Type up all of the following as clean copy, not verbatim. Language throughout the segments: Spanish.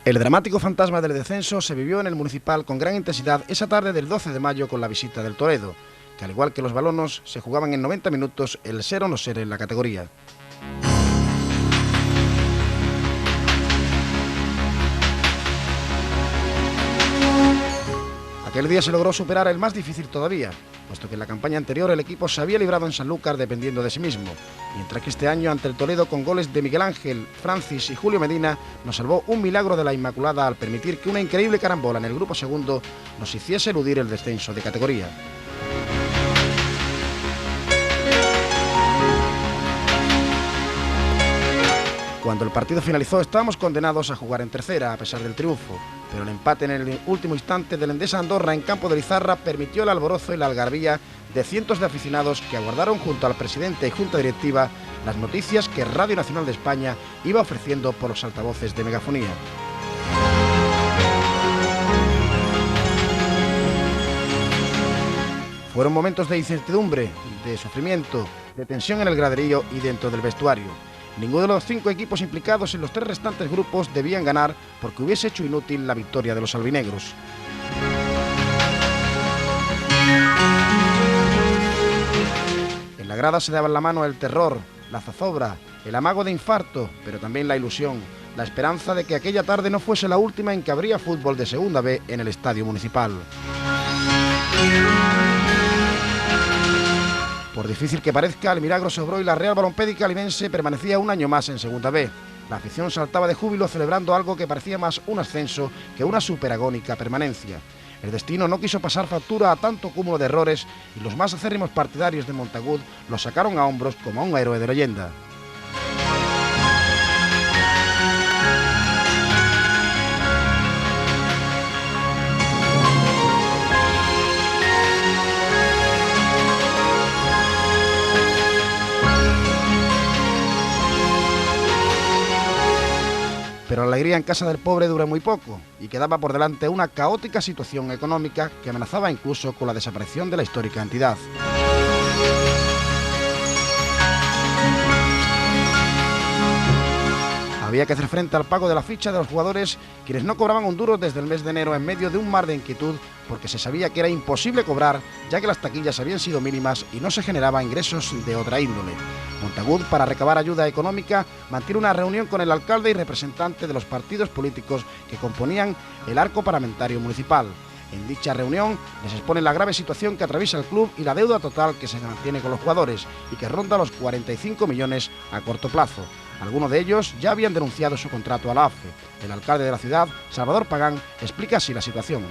El dramático fantasma del descenso se vivió en el Municipal con gran intensidad esa tarde del 12 de mayo con la visita del Toledo, que al igual que los balonos se jugaban en 90 minutos el ser o no ser en la categoría. Aquel día se logró superar el más difícil todavía, puesto que en la campaña anterior el equipo se había librado en Sanlúcar dependiendo de sí mismo, mientras que este año ante el Toledo con goles de Miguel Ángel, Francis y Julio Medina nos salvó un milagro de la Inmaculada al permitir que una increíble carambola en el grupo segundo nos hiciese eludir el descenso de categoría. Cuando el partido finalizó estábamos condenados a jugar en tercera a pesar del triunfo, pero el empate en el último instante del Endesa Andorra en campo de Lizarra permitió el alborozo y la algarabía de cientos de aficionados que aguardaron junto al presidente y junta directiva las noticias que Radio Nacional de España iba ofreciendo por los altavoces de megafonía. Fueron momentos de incertidumbre, de sufrimiento, de tensión en el graderío y dentro del vestuario. Ninguno de los 5 equipos implicados en los 3 restantes grupos debían ganar porque hubiese hecho inútil la victoria de los albinegros. En la grada se daban la mano el terror, la zozobra, el amago de infarto, pero también la ilusión, la esperanza de que aquella tarde no fuese la última en que habría fútbol de Segunda B en el Estadio Municipal. Por difícil que parezca, el milagro se obró y la Real Balompédica Limense permanecía un año más en Segunda B. La afición saltaba de júbilo celebrando algo que parecía más un ascenso que una superagónica permanencia. El destino no quiso pasar factura a tanto cúmulo de errores y los más acérrimos partidarios de Montagut lo sacaron a hombros como a un héroe de leyenda. Pero la alegría en casa del pobre duró muy poco y quedaba por delante una caótica situación económica que amenazaba incluso con la desaparición de la histórica entidad. Había que hacer frente al pago de la ficha de los jugadores, quienes no cobraban un duro desde el mes de enero en medio de un mar de inquietud, porque se sabía que era imposible cobrar, ya que las taquillas habían sido mínimas y no se generaba ingresos de otra índole. Montagut, para recabar ayuda económica, mantiene una reunión con el alcalde y representante de los partidos políticos que componían el arco parlamentario municipal. En dicha reunión les expone la grave situación que atraviesa el club y la deuda total que se mantiene con los jugadores y que ronda los 45 millones a corto plazo. Algunos de ellos ya habían denunciado su contrato a la AFE. El alcalde de la ciudad, Salvador Pagán, explica así la situación.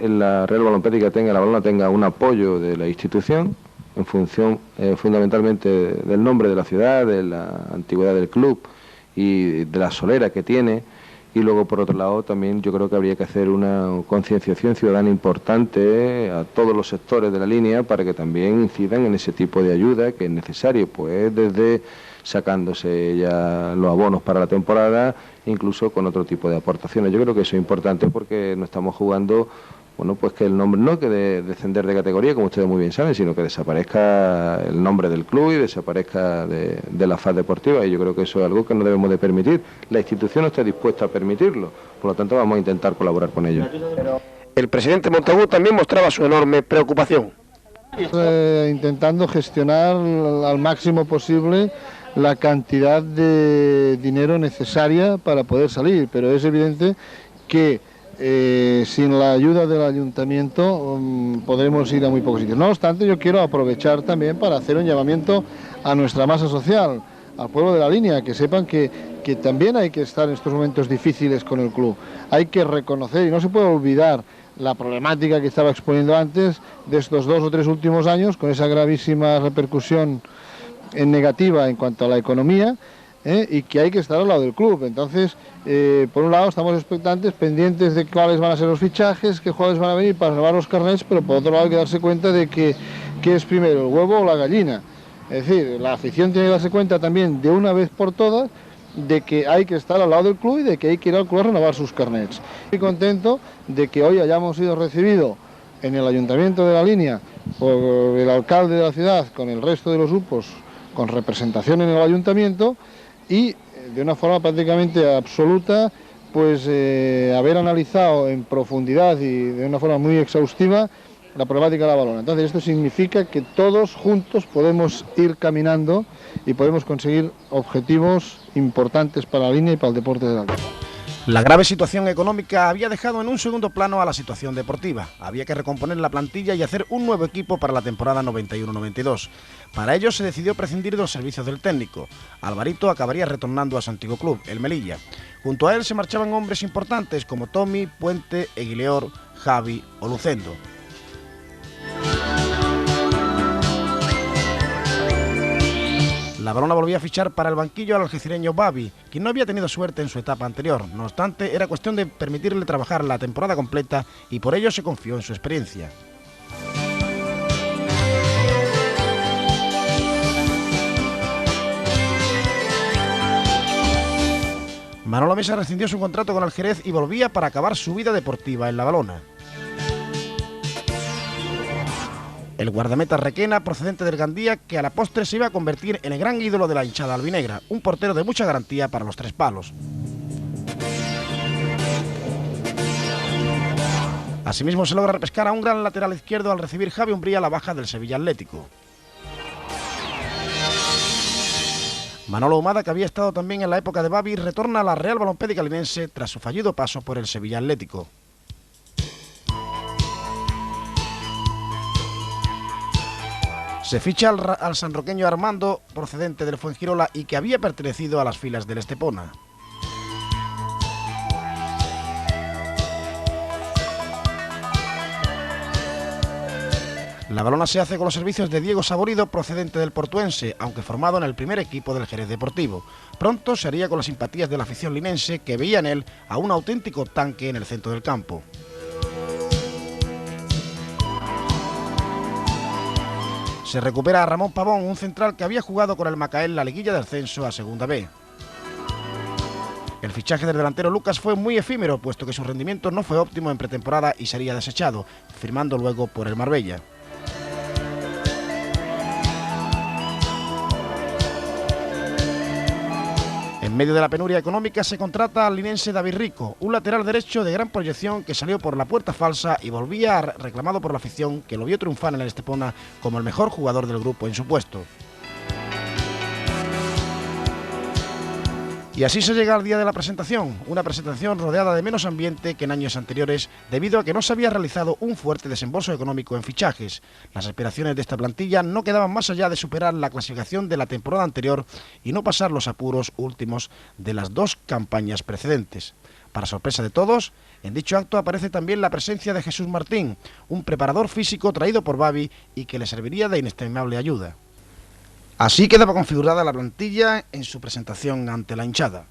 La Real Balompédica la balona tenga un apoyo de la institución en función fundamentalmente del nombre de la ciudad, de la antigüedad del club y de la solera que tiene. Y luego, por otro lado, también yo creo que habría que hacer una concienciación ciudadana importante a todos los sectores de la línea para que también incidan en ese tipo de ayuda que es necesario, pues desde sacándose ya los abonos para la temporada, incluso con otro tipo de aportaciones. Yo creo que eso es importante porque no estamos jugando, bueno, pues que el nombre no que descender de categoría, como ustedes muy bien saben, sino que desaparezca el nombre del club y desaparezca de la faz deportiva, y yo creo que eso es algo que no debemos de permitir. La institución no está dispuesta a permitirlo, por lo tanto vamos a intentar colaborar con ellos. El presidente Montagut también mostraba su enorme preocupación. Intentando gestionar al máximo posible la cantidad de dinero necesaria para poder salir, pero es evidente que sin la ayuda del ayuntamiento podremos ir a muy pocos sitios. No obstante, yo quiero aprovechar también para hacer un llamamiento a nuestra masa social, al pueblo de la línea, que sepan que también hay que estar en estos momentos difíciles con el club. Hay que reconocer y no se puede olvidar la problemática que estaba exponiendo antes de estos 2 o 3 últimos años, con esa gravísima repercusión negativa en cuanto a la economía, y que hay que estar al lado del club. Entonces, por un lado estamos expectantes, pendientes de cuáles van a ser los fichajes, qué jugadores van a venir para renovar los carnets, pero por otro lado hay que darse cuenta de que es primero el huevo o la gallina. Es decir, la afición tiene que darse cuenta también de una vez por todas de que hay que estar al lado del club y de que hay que ir al club a renovar sus carnets. Estoy contento de que hoy hayamos sido recibidos en el ayuntamiento de la línea por el alcalde de la ciudad, con el resto de los grupos, con representación en el ayuntamiento, y de una forma prácticamente absoluta, pues haber analizado en profundidad y de una forma muy exhaustiva la problemática de la balona. Entonces esto significa que todos juntos podemos ir caminando y podemos conseguir objetivos importantes para la línea y para el deporte de la línea. La grave situación económica había dejado en un segundo plano a la situación deportiva. Había que recomponer la plantilla y hacer un nuevo equipo para la temporada 91-92. Para ello se decidió prescindir de los servicios del técnico. Alvarito acabaría retornando a su antiguo club, el Melilla. Junto a él se marchaban hombres importantes como Tommy, Puente, Eguileor, Javi o Lucendo. La balona volvía a fichar para el banquillo al algecireño Babi, quien no había tenido suerte en su etapa anterior. No obstante, era cuestión de permitirle trabajar la temporada completa y por ello se confió en su experiencia. Manolo Mesa rescindió su contrato con el Jerez y volvía para acabar su vida deportiva en la balona. El guardameta Requena, procedente del Gandía, que a la postre se iba a convertir en el gran ídolo de la hinchada albinegra, un portero de mucha garantía para los 3 palos. Asimismo se logra repescar a un gran lateral izquierdo al recibir Javi Umbría la baja del Sevilla Atlético. Manolo Humada, que había estado también en la época de Babi, retorna a la Real Balompédica Linense tras su fallido paso por el Sevilla Atlético. Se ficha al sanroqueño Armando, procedente del Fuengirola y que había pertenecido a las filas del Estepona. La balona se hace con los servicios de Diego Saborido, procedente del Portuense, aunque formado en el primer equipo del Jerez Deportivo. Pronto se haría con las simpatías de la afición linense, que veía en él a un auténtico tanque en el centro del campo. Se recupera a Ramón Pavón, un central que había jugado con el Macael la liguilla de ascenso a Segunda B. El fichaje del delantero Lucas fue muy efímero, puesto que su rendimiento no fue óptimo en pretemporada y sería desechado, firmando luego por el Marbella. En medio de la penuria económica se contrata al linense David Rico, un lateral derecho de gran proyección que salió por la puerta falsa y volvía reclamado por la afición, que lo vio triunfar en el Estepona como el mejor jugador del grupo en su puesto. Y así se llega al día de la presentación, una presentación rodeada de menos ambiente que en años anteriores, debido a que no se había realizado un fuerte desembolso económico en fichajes. Las aspiraciones de esta plantilla no quedaban más allá de superar la clasificación de la temporada anterior y no pasar los apuros últimos de las dos campañas precedentes. Para sorpresa de todos, en dicho acto aparece también la presencia de Jesús Martín, un preparador físico traído por Babi y que le serviría de inestimable ayuda. Así quedaba configurada la plantilla en su presentación ante la hinchada.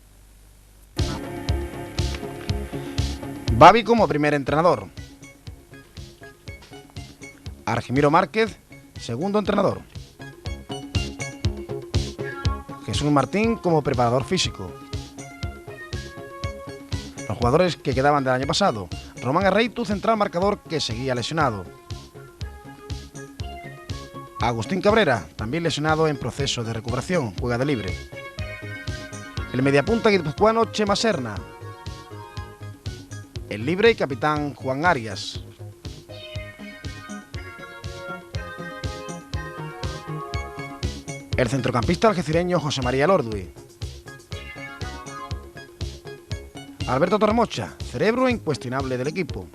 Babi como primer entrenador. Argimiro Márquez, segundo entrenador. Jesús Martín como preparador físico. Los jugadores que quedaban del año pasado. Román Arreitu, central marcador, que seguía lesionado. Agustín Cabrera, también lesionado en proceso de recuperación, juega de libre. El mediapunta guipuzcoano Chema Serna. El libre y capitán Juan Arias. El centrocampista algecireño José María Lordui. Alberto Torremocha, cerebro incuestionable del equipo.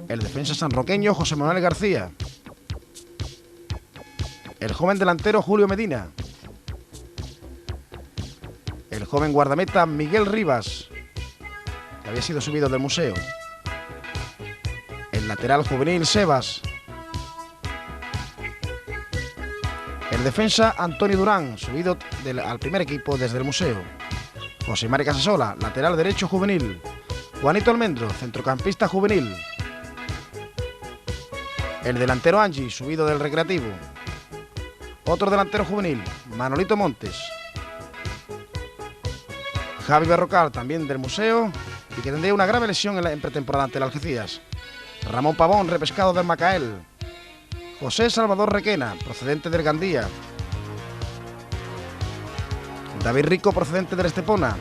El defensa sanroqueño José Manuel García. El joven delantero Julio Medina. El joven guardameta Miguel Rivas, que había sido subido del museo. El lateral juvenil Sebas. El defensa Antonio Durán, subido al primer equipo desde el museo. José Mari Casasola, lateral derecho juvenil. Juanito Almendro, centrocampista juvenil. El delantero Angie, subido del recreativo. Otro delantero juvenil, Manolito Montes. Javi Berrocal, también del museo, y que tendría una grave lesión en pretemporada ante el Algeciras. Ramón Pavón, repescado del Macael. José Salvador Requena, procedente del Gandía. David Rico, procedente del Estepona.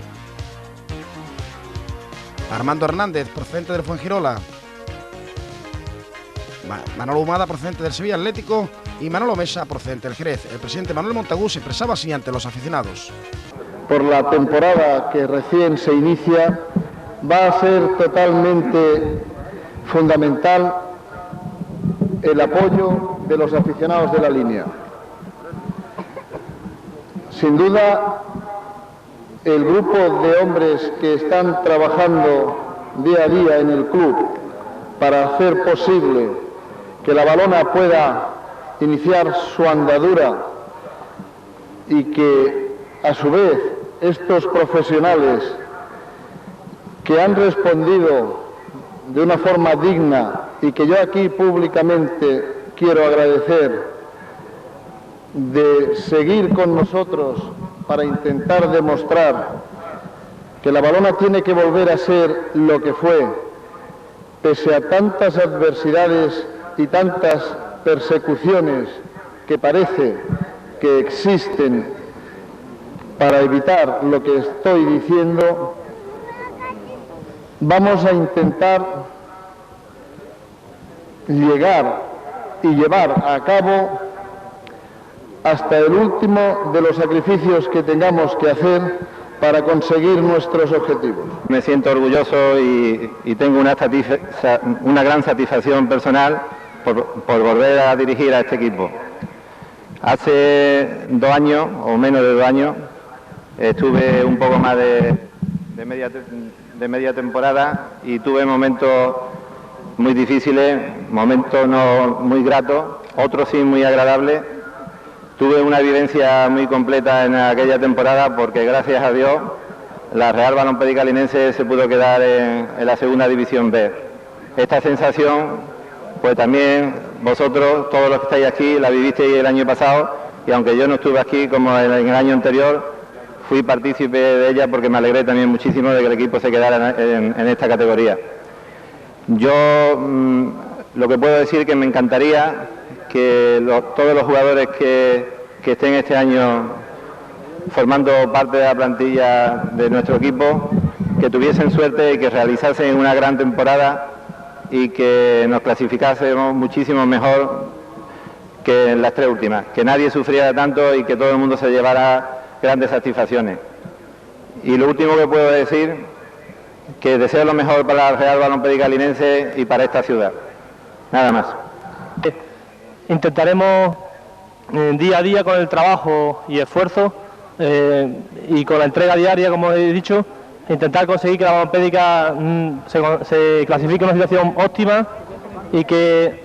Armando Hernández, procedente del Fuengirola. Manolo Humada, procedente del Sevilla Atlético, y Manolo Mesa, procedente del Jerez. El presidente Manuel Montagú se expresaba así ante los aficionados. Por la temporada que recién se inicia, va a ser totalmente fundamental el apoyo de los aficionados de la línea. Sin duda, el grupo de hombres que están trabajando día a día en el club para hacer posible que la balona pueda iniciar su andadura y que a su vez estos profesionales que han respondido de una forma digna y que yo aquí públicamente quiero agradecer, de seguir con nosotros para intentar demostrar que la balona tiene que volver a ser lo que fue, pese a tantas adversidades y tantas persecuciones que parece que existen para evitar lo que estoy diciendo. Vamos a intentar llegar y llevar a cabo hasta el último de los sacrificios que tengamos que hacer para conseguir nuestros objetivos. Me siento orgulloso y tengo una gran satisfacción personal por volver a dirigir a este equipo. Hace 2 años, o menos de 2 años, estuve un poco más de media temporada y tuve momentos muy difíciles, momentos no muy gratos, otros sí muy agradables. Tuve una vivencia muy completa en aquella temporada porque gracias a Dios la Real Balompédica Linense se pudo quedar en la segunda división B. Esta sensación, pues también vosotros, todos los que estáis aquí, la vivisteis el año pasado, y aunque yo no estuve aquí como en el año anterior, fui partícipe de ella porque me alegré también muchísimo de que el equipo se quedara en esta categoría. Yo lo que puedo decir es que me encantaría que todos los jugadores que estén este año formando parte de la plantilla de nuestro equipo, que tuviesen suerte y que realizasen una gran temporada y que nos clasificásemos muchísimo mejor que en las tres últimas, que nadie sufriera tanto y que todo el mundo se llevara grandes satisfacciones. Y lo último que puedo decir, que deseo lo mejor para la Real Balompédica Linense y para esta ciudad. Nada más. Intentaremos día a día con el trabajo y esfuerzo y con la entrega diaria, como he dicho, intentar conseguir que la Balompédica se clasifique en una situación óptima y que,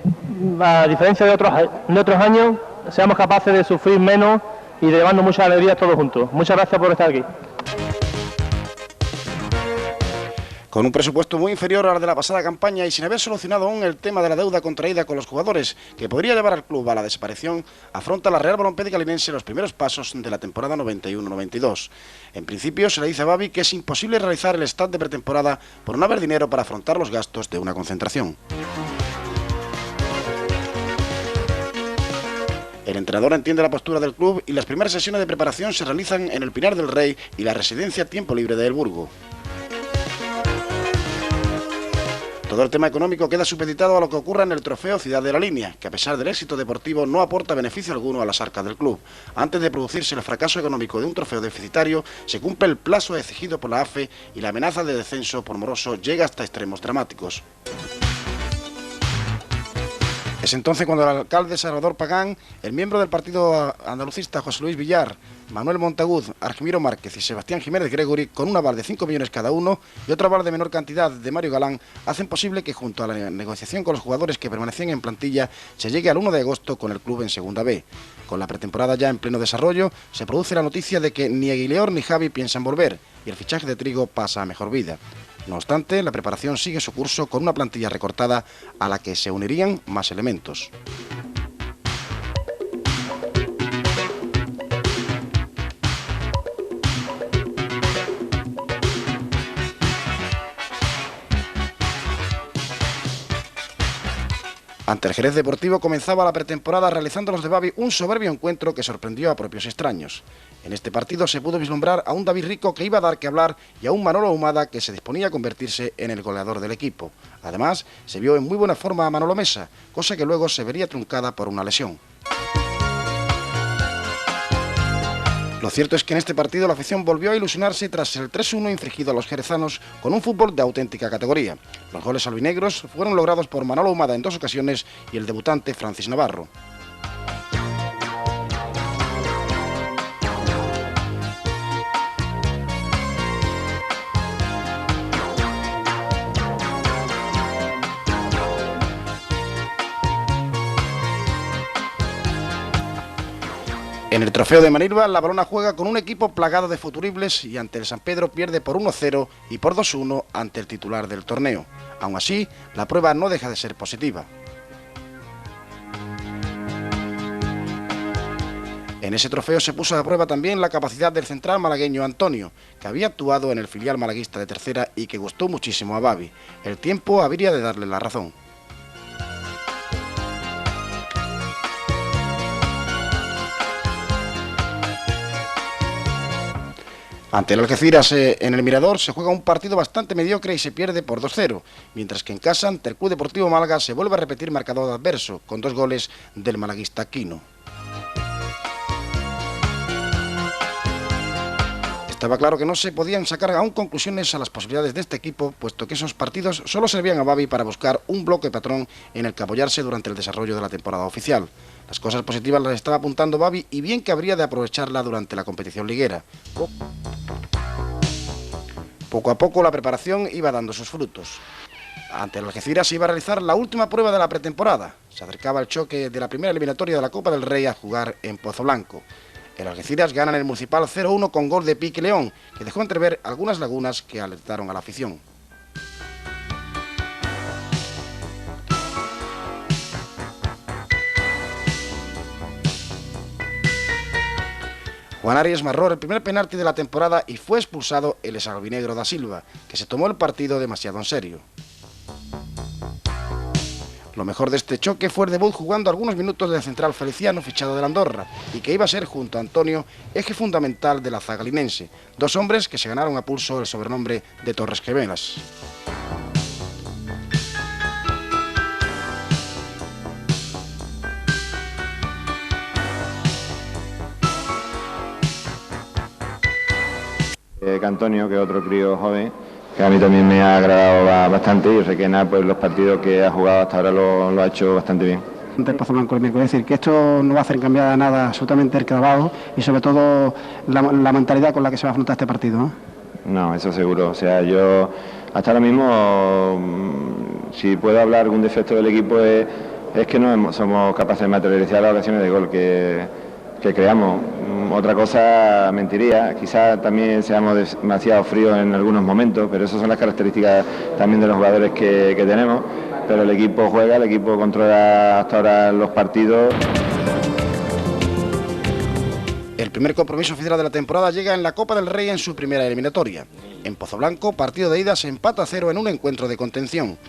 a diferencia de otros años, seamos capaces de sufrir menos y de llevarnos muchas alegrías todos juntos. Muchas gracias por estar aquí. Con un presupuesto muy inferior al de la pasada campaña y sin haber solucionado aún el tema de la deuda contraída con los jugadores, que podría llevar al club a la desaparición, afronta la Real Balompédica Linense los primeros pasos de la temporada 91-92. En principio se le dice a Babi que es imposible realizar el stand de pretemporada por no haber dinero para afrontar los gastos de una concentración. El entrenador entiende la postura del club y las primeras sesiones de preparación se realizan en el Pinar del Rey y la residencia Tiempo Libre de El Burgo. Todo el tema económico queda supeditado a lo que ocurra en el trofeo Ciudad de la Línea, que a pesar del éxito deportivo no aporta beneficio alguno a las arcas del club. Antes de producirse el fracaso económico de un trofeo deficitario, se cumple el plazo exigido por la AFE y la amenaza de descenso por moroso llega hasta extremos dramáticos. Es entonces cuando el alcalde Salvador Pagán, el miembro del partido andalucista José Luis Villar, Manuel Montagud, Argimiro Márquez y Sebastián Jiménez Gregory, con un aval de 5 millones cada uno y otro aval de menor cantidad de Mario Galán, hacen posible que junto a la negociación con los jugadores que permanecían en plantilla se llegue al 1 de agosto con el club en Segunda B. Con la pretemporada ya en pleno desarrollo, se produce la noticia de que ni Aguileor ni Javi piensan volver y el fichaje de Trigo pasa a mejor vida. No obstante, la preparación sigue su curso con una plantilla recortada a la que se unirían más elementos. Ante el Jerez Deportivo comenzaba la pretemporada realizando los de Babi un soberbio encuentro que sorprendió a propios extraños. En este partido se pudo vislumbrar a un David Rico que iba a dar que hablar y a un Manolo Ahumada que se disponía a convertirse en el goleador del equipo. Además, se vio en muy buena forma a Manolo Mesa, cosa que luego se vería truncada por una lesión. Lo cierto es que en este partido la afición volvió a ilusionarse tras el 3-1 infligido a los jerezanos con un fútbol de auténtica categoría. Los goles albinegros fueron logrados por Manolo Ahumada en 2 ocasiones y el debutante Francis Navarro. En el trofeo de Manilva, la Balona juega con un equipo plagado de futuribles y ante el San Pedro pierde por 1-0 y por 2-1 ante el titular del torneo. Aún así, la prueba no deja de ser positiva. En ese trofeo se puso a prueba también la capacidad del central malagueño Antonio, que había actuado en el filial malaguista de tercera y que gustó muchísimo a Babi. El tiempo habría de darle la razón. Ante el Algeciras en el Mirador se juega un partido bastante mediocre y se pierde por 2-0, mientras que en casa ante el Club Deportivo Málaga se vuelve a repetir marcador adverso, con 2 goles del malaguista Quino. Estaba claro que no se podían sacar aún conclusiones a las posibilidades de este equipo, puesto que esos partidos solo servían a Babi para buscar un bloque patrón en el que apoyarse durante el desarrollo de la temporada oficial. Las cosas positivas las estaba apuntando Babi y bien que habría de aprovecharla durante la competición liguera. Poco a poco la preparación iba dando sus frutos. Ante el Algeciras se iba a realizar la última prueba de la pretemporada. Se acercaba el choque de la primera eliminatoria de la Copa del Rey a jugar en Pozoblanco. El Algeciras gana en el Municipal 0-1 con gol de Pique León, que dejó entrever algunas lagunas que alertaron a la afición. Juan Arias marró el primer penalti de la temporada y fue expulsado el exalbinegro da Silva, que se tomó el partido demasiado en serio. Lo mejor de este choque fue el debut jugando algunos minutos del central Feliciano, fichado de Andorra, y que iba a ser junto a Antonio eje fundamental de la zaga linense, dos hombres que se ganaron a pulso el sobrenombre de Torres Gemelas. Antonio, que es otro crío joven, que a mí también me ha agradado bastante, y Requena, pues los partidos que ha jugado hasta ahora lo ha hecho bastante bien. Del Pozoblanco, es decir, que esto no va a hacer cambiar nada absolutamente el trabajo y sobre todo la mentalidad con la que se va a afrontar este partido, ¿no? No, eso seguro. O sea, yo hasta ahora mismo, si puedo hablar algún defecto del equipo, es que no somos capaces de materializar las ocasiones de gol que creamos. Otra cosa mentiría, quizás también seamos demasiado fríos en algunos momentos, pero esas son las características también de los jugadores que tenemos. Pero el equipo juega, el equipo controla hasta ahora los partidos. El primer compromiso oficial de la temporada llega en la Copa del Rey en su primera eliminatoria. En Pozoblanco, partido de ida se empata a 0 en un encuentro de contención.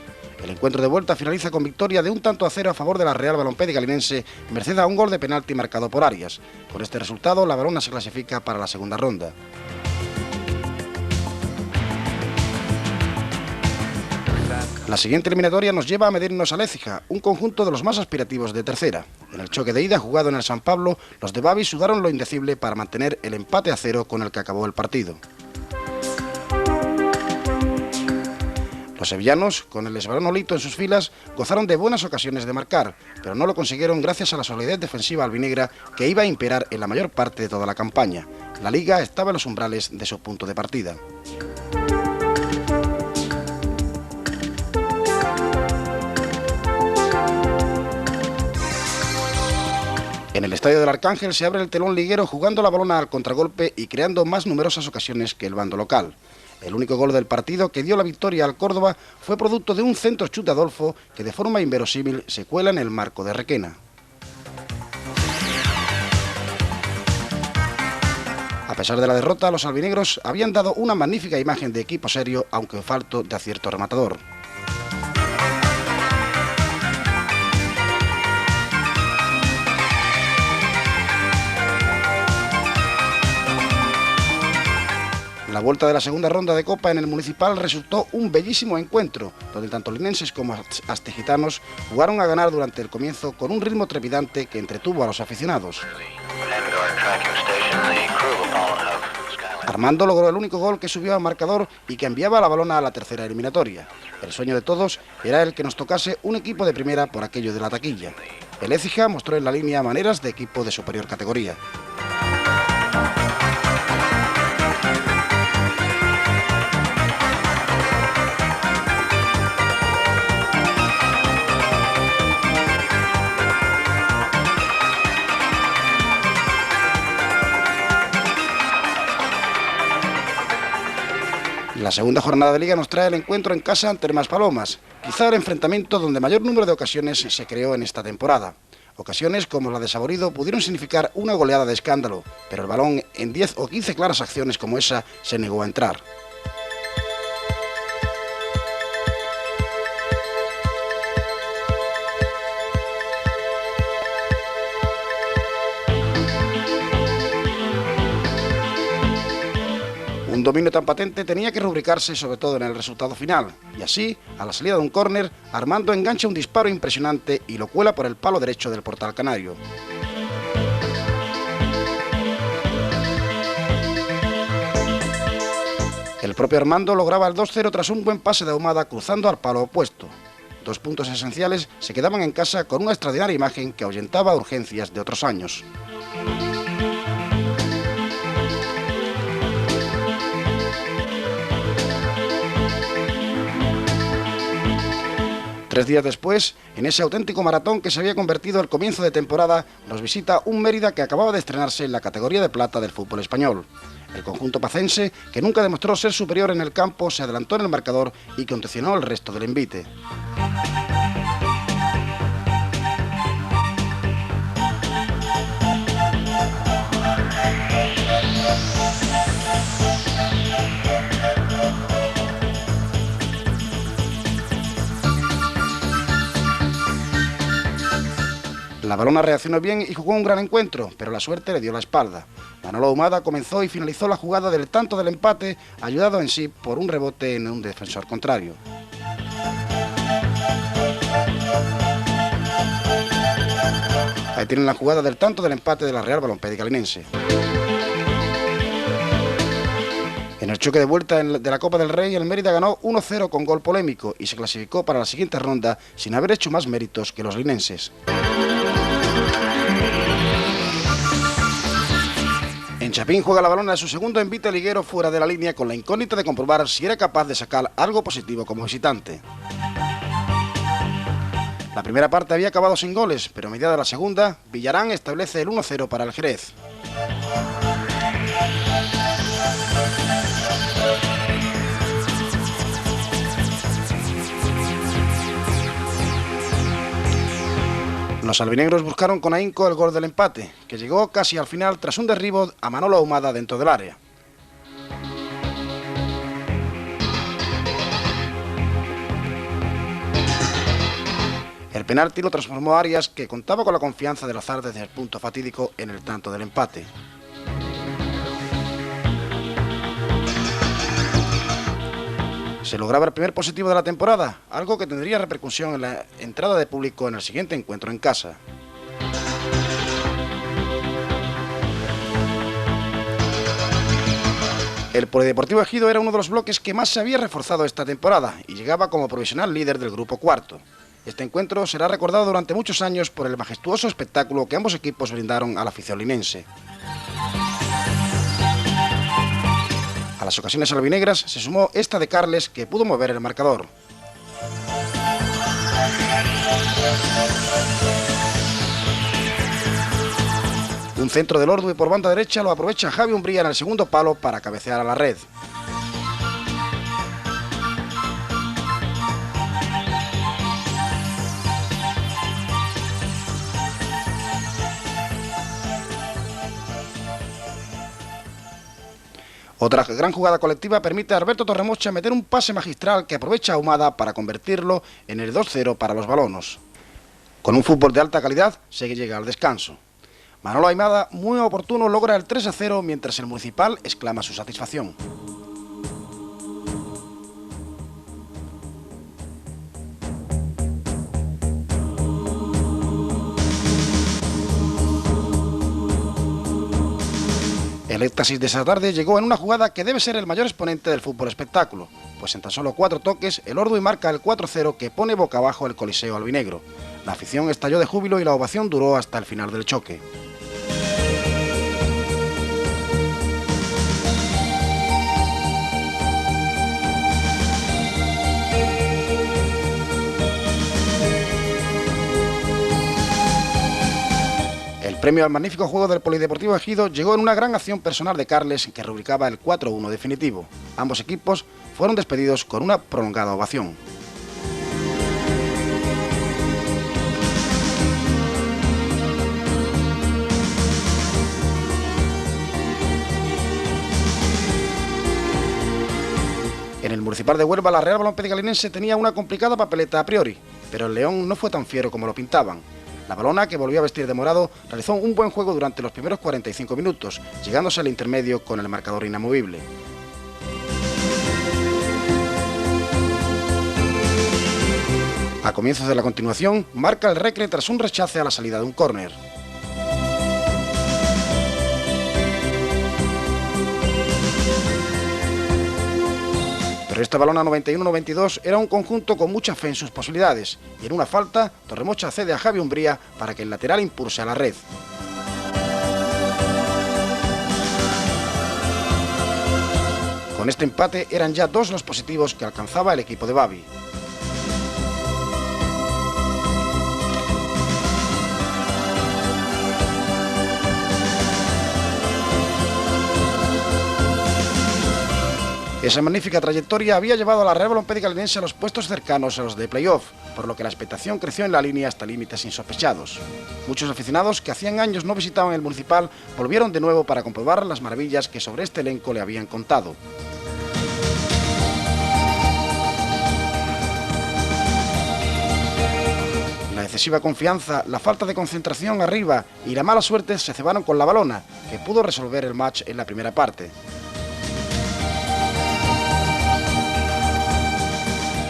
El encuentro de vuelta finaliza con victoria de 1-0 a favor de la Real Balompédica Linense, merced a un gol de penalti marcado por Arias. Con este resultado, la Balona se clasifica para la segunda ronda. La siguiente eliminatoria nos lleva a medirnos al Écija, un conjunto de los más aspirativos de tercera. En el choque de ida jugado en el San Pablo, los de Babi sudaron lo indecible para mantener el empate a 0 con el que acabó el partido. Los sevillanos, con el esbaronolito en sus filas, gozaron de buenas ocasiones de marcar, pero no lo consiguieron gracias a la solidez defensiva albinegra que iba a imperar en la mayor parte de toda la campaña. La Liga estaba en los umbrales de su punto de partida. En el Estadio del Arcángel se abre el telón liguero jugando la Balona al contragolpe y creando más numerosas ocasiones que el bando local. El único gol del partido que dio la victoria al Córdoba fue producto de un centro chute de Adolfo que de forma inverosímil se cuela en el marco de Requena. A pesar de la derrota, los albinegros habían dado una magnífica imagen de equipo serio, aunque falto de acierto rematador. La vuelta de la segunda ronda de Copa en el Municipal resultó un bellísimo encuentro, donde tanto linenses como astegitanos jugaron a ganar durante el comienzo con un ritmo trepidante que entretuvo a los aficionados. Armando logró el único gol que subió al marcador y que enviaba a la Balona a la tercera eliminatoria. El sueño de todos era el que nos tocase un equipo de primera por aquello de la taquilla. El Écija mostró en la línea maneras de equipo de superior categoría. La segunda jornada de Liga nos trae el encuentro en casa ante el Maspalomas, quizá el enfrentamiento donde mayor número de ocasiones se creó en esta temporada. Ocasiones como la de Saborido pudieron significar una goleada de escándalo, pero el balón en 10 o 15 claras acciones como esa se negó a entrar. Un dominio tan patente tenía que rubricarse sobre todo en el resultado final, y así, a la salida de un córner, Armando engancha un disparo impresionante y lo cuela por el palo derecho del portal canario. El propio Armando lograba el 2-0 tras un buen pase de Ahumada cruzando al palo opuesto. 2 puntos esenciales se quedaban en casa con una extraordinaria imagen que ahuyentaba urgencias de otros años. 3 días después, en ese auténtico maratón que se había convertido el comienzo de temporada, nos visita un Mérida que acababa de estrenarse en la categoría de plata del fútbol español. El conjunto pacense, que nunca demostró ser superior en el campo, se adelantó en el marcador y condicionó el resto del envite. La Balona reaccionó bien y jugó un gran encuentro, pero la suerte le dio la espalda. Manolo Ahumada comenzó y finalizó la jugada del tanto del empate, ayudado en sí por un rebote en un defensor contrario. Ahí tienen la jugada del tanto del empate de la Real Balompédica Linense. En el choque de vuelta de la Copa del Rey, el Mérida ganó 1-0 con gol polémico y se clasificó para la siguiente ronda sin haber hecho más méritos que los linenses. En Chapín juega la Balona de su segundo envite liguero fuera de la línea con la incógnita de comprobar si era capaz de sacar algo positivo como visitante. La primera parte había acabado sin goles, pero a mediada de la segunda, Villarán establece el 1-0 para el Jerez. Los albinegros buscaron con ahínco el gol del empate, que llegó casi al final tras un derribo a Manolo Ahumada dentro del área. El penalti lo transformó Arias, que contaba con la confianza del azar desde el punto fatídico en el tanto del empate. Se lograba el primer positivo de la temporada, algo que tendría repercusión en la entrada de público en el siguiente encuentro en casa. El Polideportivo Ejido era uno de los bloques que más se había reforzado esta temporada y llegaba como provisional líder del grupo cuarto. Este encuentro será recordado durante muchos años por el majestuoso espectáculo que ambos equipos brindaron a la afición linense. A las ocasiones albinegras se sumó esta de Carles, que pudo mover el marcador. Un centro del Ordue por banda derecha lo aprovecha Javi Umbría en el segundo palo para cabecear a la red. Otra gran jugada colectiva permite a Alberto Torremocha meter un pase magistral que aprovecha Ahumada para convertirlo en el 2-0 para los balonos. Con un fútbol de alta calidad se llega al descanso. Manolo Ahumada, muy oportuno, logra el 3-0 mientras el Municipal exclama su satisfacción. El éxtasis de esa tarde llegó en una jugada que debe ser el mayor exponente del fútbol espectáculo, pues en tan solo 4 toques el Ordue marca el 4-0 que pone boca abajo el Coliseo albinegro. La afición estalló de júbilo y la ovación duró hasta el final del choque. El premio al magnífico juego del Polideportivo Ejido llegó en una gran acción personal de Carles que rubricaba el 4-1 definitivo. Ambos equipos fueron despedidos con una prolongada ovación. En el Municipal de Huelva, la Real Balompédica Linense tenía una complicada papeleta a priori, pero el León no fue tan fiero como lo pintaban. La Balona, que volvió a vestir de morado, realizó un buen juego durante los primeros 45 minutos, llegándose al intermedio con el marcador inamovible. A comienzos de la continuación, marca el Recre tras un rechace a la salida de un córner. Pero esta Balona 91-92 era un conjunto con mucha fe en sus posibilidades, y en una falta, Torremocha cede a Javi Umbría para que el lateral impulse a la red. Con este empate eran ya 2 los positivos que alcanzaba el equipo de Babi. Esa magnífica trayectoria había llevado a la Real Balompédica Linense a los puestos cercanos a los de playoff, por lo que la expectación creció en la línea hasta límites insospechados. Muchos aficionados que hacían años no visitaban el Municipal volvieron de nuevo para comprobar las maravillas que sobre este elenco le habían contado. La excesiva confianza, la falta de concentración arriba y la mala suerte se cebaron con la Balona, que pudo resolver el match en la primera parte.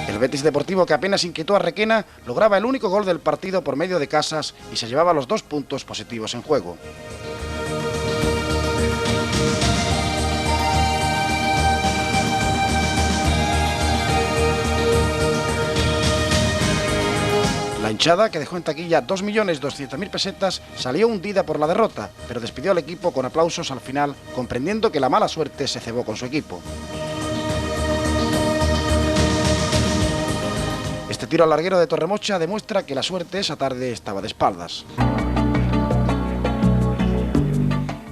El Betis Deportivo, que apenas inquietó a Requena, lograba el único gol del partido por medio de Casas y se llevaba los 2 puntos positivos en juego. La hinchada, que dejó en taquilla 2.200.000 pesetas, salió hundida por la derrota, pero despidió al equipo con aplausos al final, comprendiendo que la mala suerte se cebó con su equipo. Este tiro al larguero de Torremocha demuestra que la suerte esa tarde estaba de espaldas.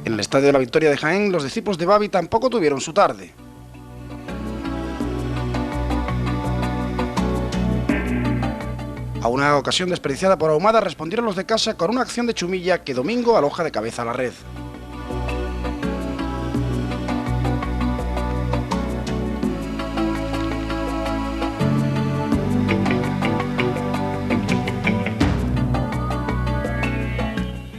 En el Estadio de la Victoria de Jaén, los discípulos de Babi tampoco tuvieron su tarde. A una ocasión desperdiciada por Ahumada respondieron los de casa con una acción de Chumilla que Domingo aloja de cabeza a la red.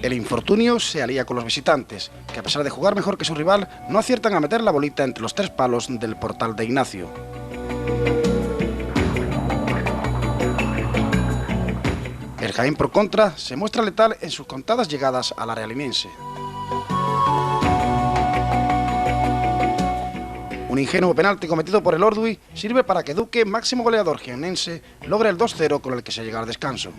El infortunio se alía con los visitantes, que a pesar de jugar mejor que su rival, no aciertan a meter la bolita entre los 3 palos del portal de Ignacio. El Jaén, por contra, se muestra letal en sus contadas llegadas a la realinense. Un ingenuo penalti cometido por el Ordui sirve para que Duque, máximo goleador jiennense, logre el 2-0 con el que se llega al descanso.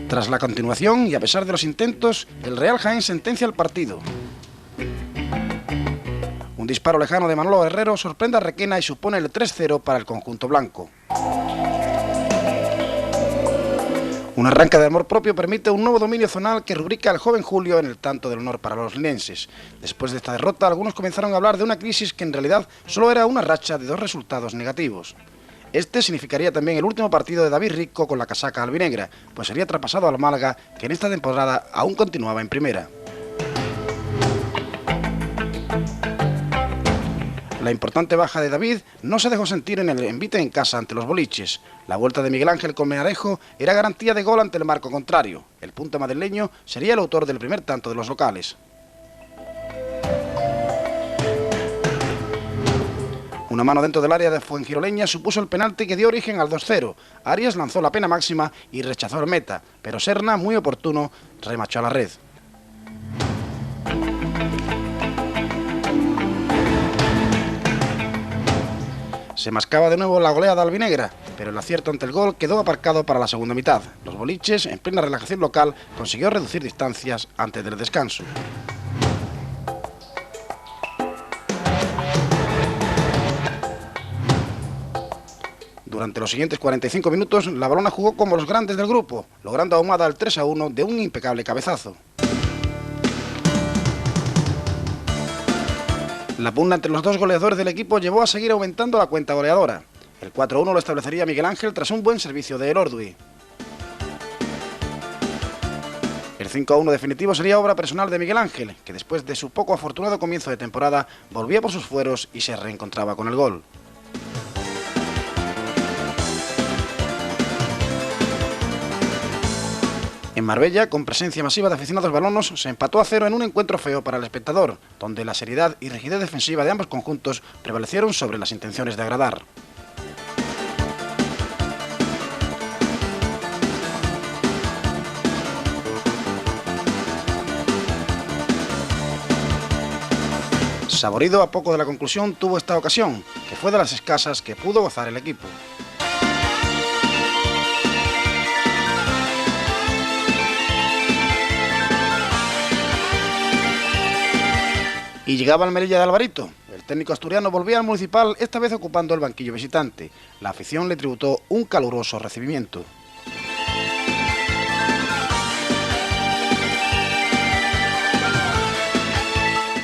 Tras la continuación, y a pesar de los intentos, el Real Jaén sentencia el partido. Un disparo lejano de Manolo Herrero sorprende a Requena y supone el 3-0 para el conjunto blanco. Un arranque de amor propio permite un nuevo dominio zonal que rubrica al joven Julio en el tanto del honor para los linenses. Después de esta derrota, algunos comenzaron a hablar de una crisis que en realidad solo era una racha de 2 resultados negativos. Este significaría también el último partido de David Rico con la casaca albinegra, pues sería traspasado al Málaga, que en esta temporada aún continuaba en primera. La importante baja de David no se dejó sentir en el envite en casa ante los boliches. La vuelta de Miguel Ángel con Menarejo era garantía de gol ante el marco contrario. El punta madrileño sería el autor del primer tanto de los locales. Una mano dentro del área de Fuengiroleña supuso el penalti que dio origen al 2-0. Arias lanzó la pena máxima y rechazó el meta, pero Serna, muy oportuno, remachó a la red. Se mascaba de nuevo la goleada albinegra, pero el acierto ante el gol quedó aparcado para la segunda mitad. Los boliches, en plena relajación local, consiguió reducir distancias antes del descanso. Durante los siguientes 45 minutos, la Balona jugó como los grandes del grupo, logrando Ahumada el 3-1 de un impecable cabezazo. La pugna entre los 2 goleadores del equipo llevó a seguir aumentando la cuenta goleadora. El 4-1 lo establecería Miguel Ángel tras un buen servicio de El Ordui. El 5-1 definitivo sería obra personal de Miguel Ángel, que después de su poco afortunado comienzo de temporada, volvía por sus fueros y se reencontraba con el gol. En Marbella, con presencia masiva de aficionados balonos, se empató a 0 en un encuentro feo para el espectador, donde la seriedad y rigidez defensiva de ambos conjuntos prevalecieron sobre las intenciones de agradar. Saborido a poco de la conclusión tuvo esta ocasión, que fue de las escasas que pudo gozar el equipo. Y llegaba el Melilla de Alvarito. El técnico asturiano volvía al Municipal, esta vez ocupando el banquillo visitante. La afición le tributó un caluroso recibimiento.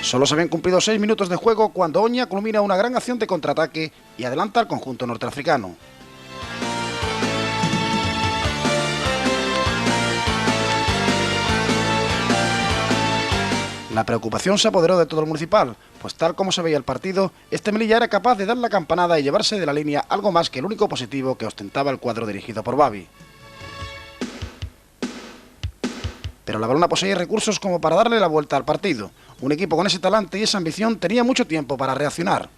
Solo se habían cumplido 6 minutos de juego cuando Oña culmina una gran acción de contraataque y adelanta al conjunto norteafricano. La preocupación se apoderó de todo el Municipal, pues tal como se veía el partido, este Melilla era capaz de dar la campanada y llevarse de la línea algo más que el único positivo que ostentaba el cuadro dirigido por Babi. Pero la Balona poseía recursos como para darle la vuelta al partido. Un equipo con ese talante y esa ambición tenía mucho tiempo para reaccionar.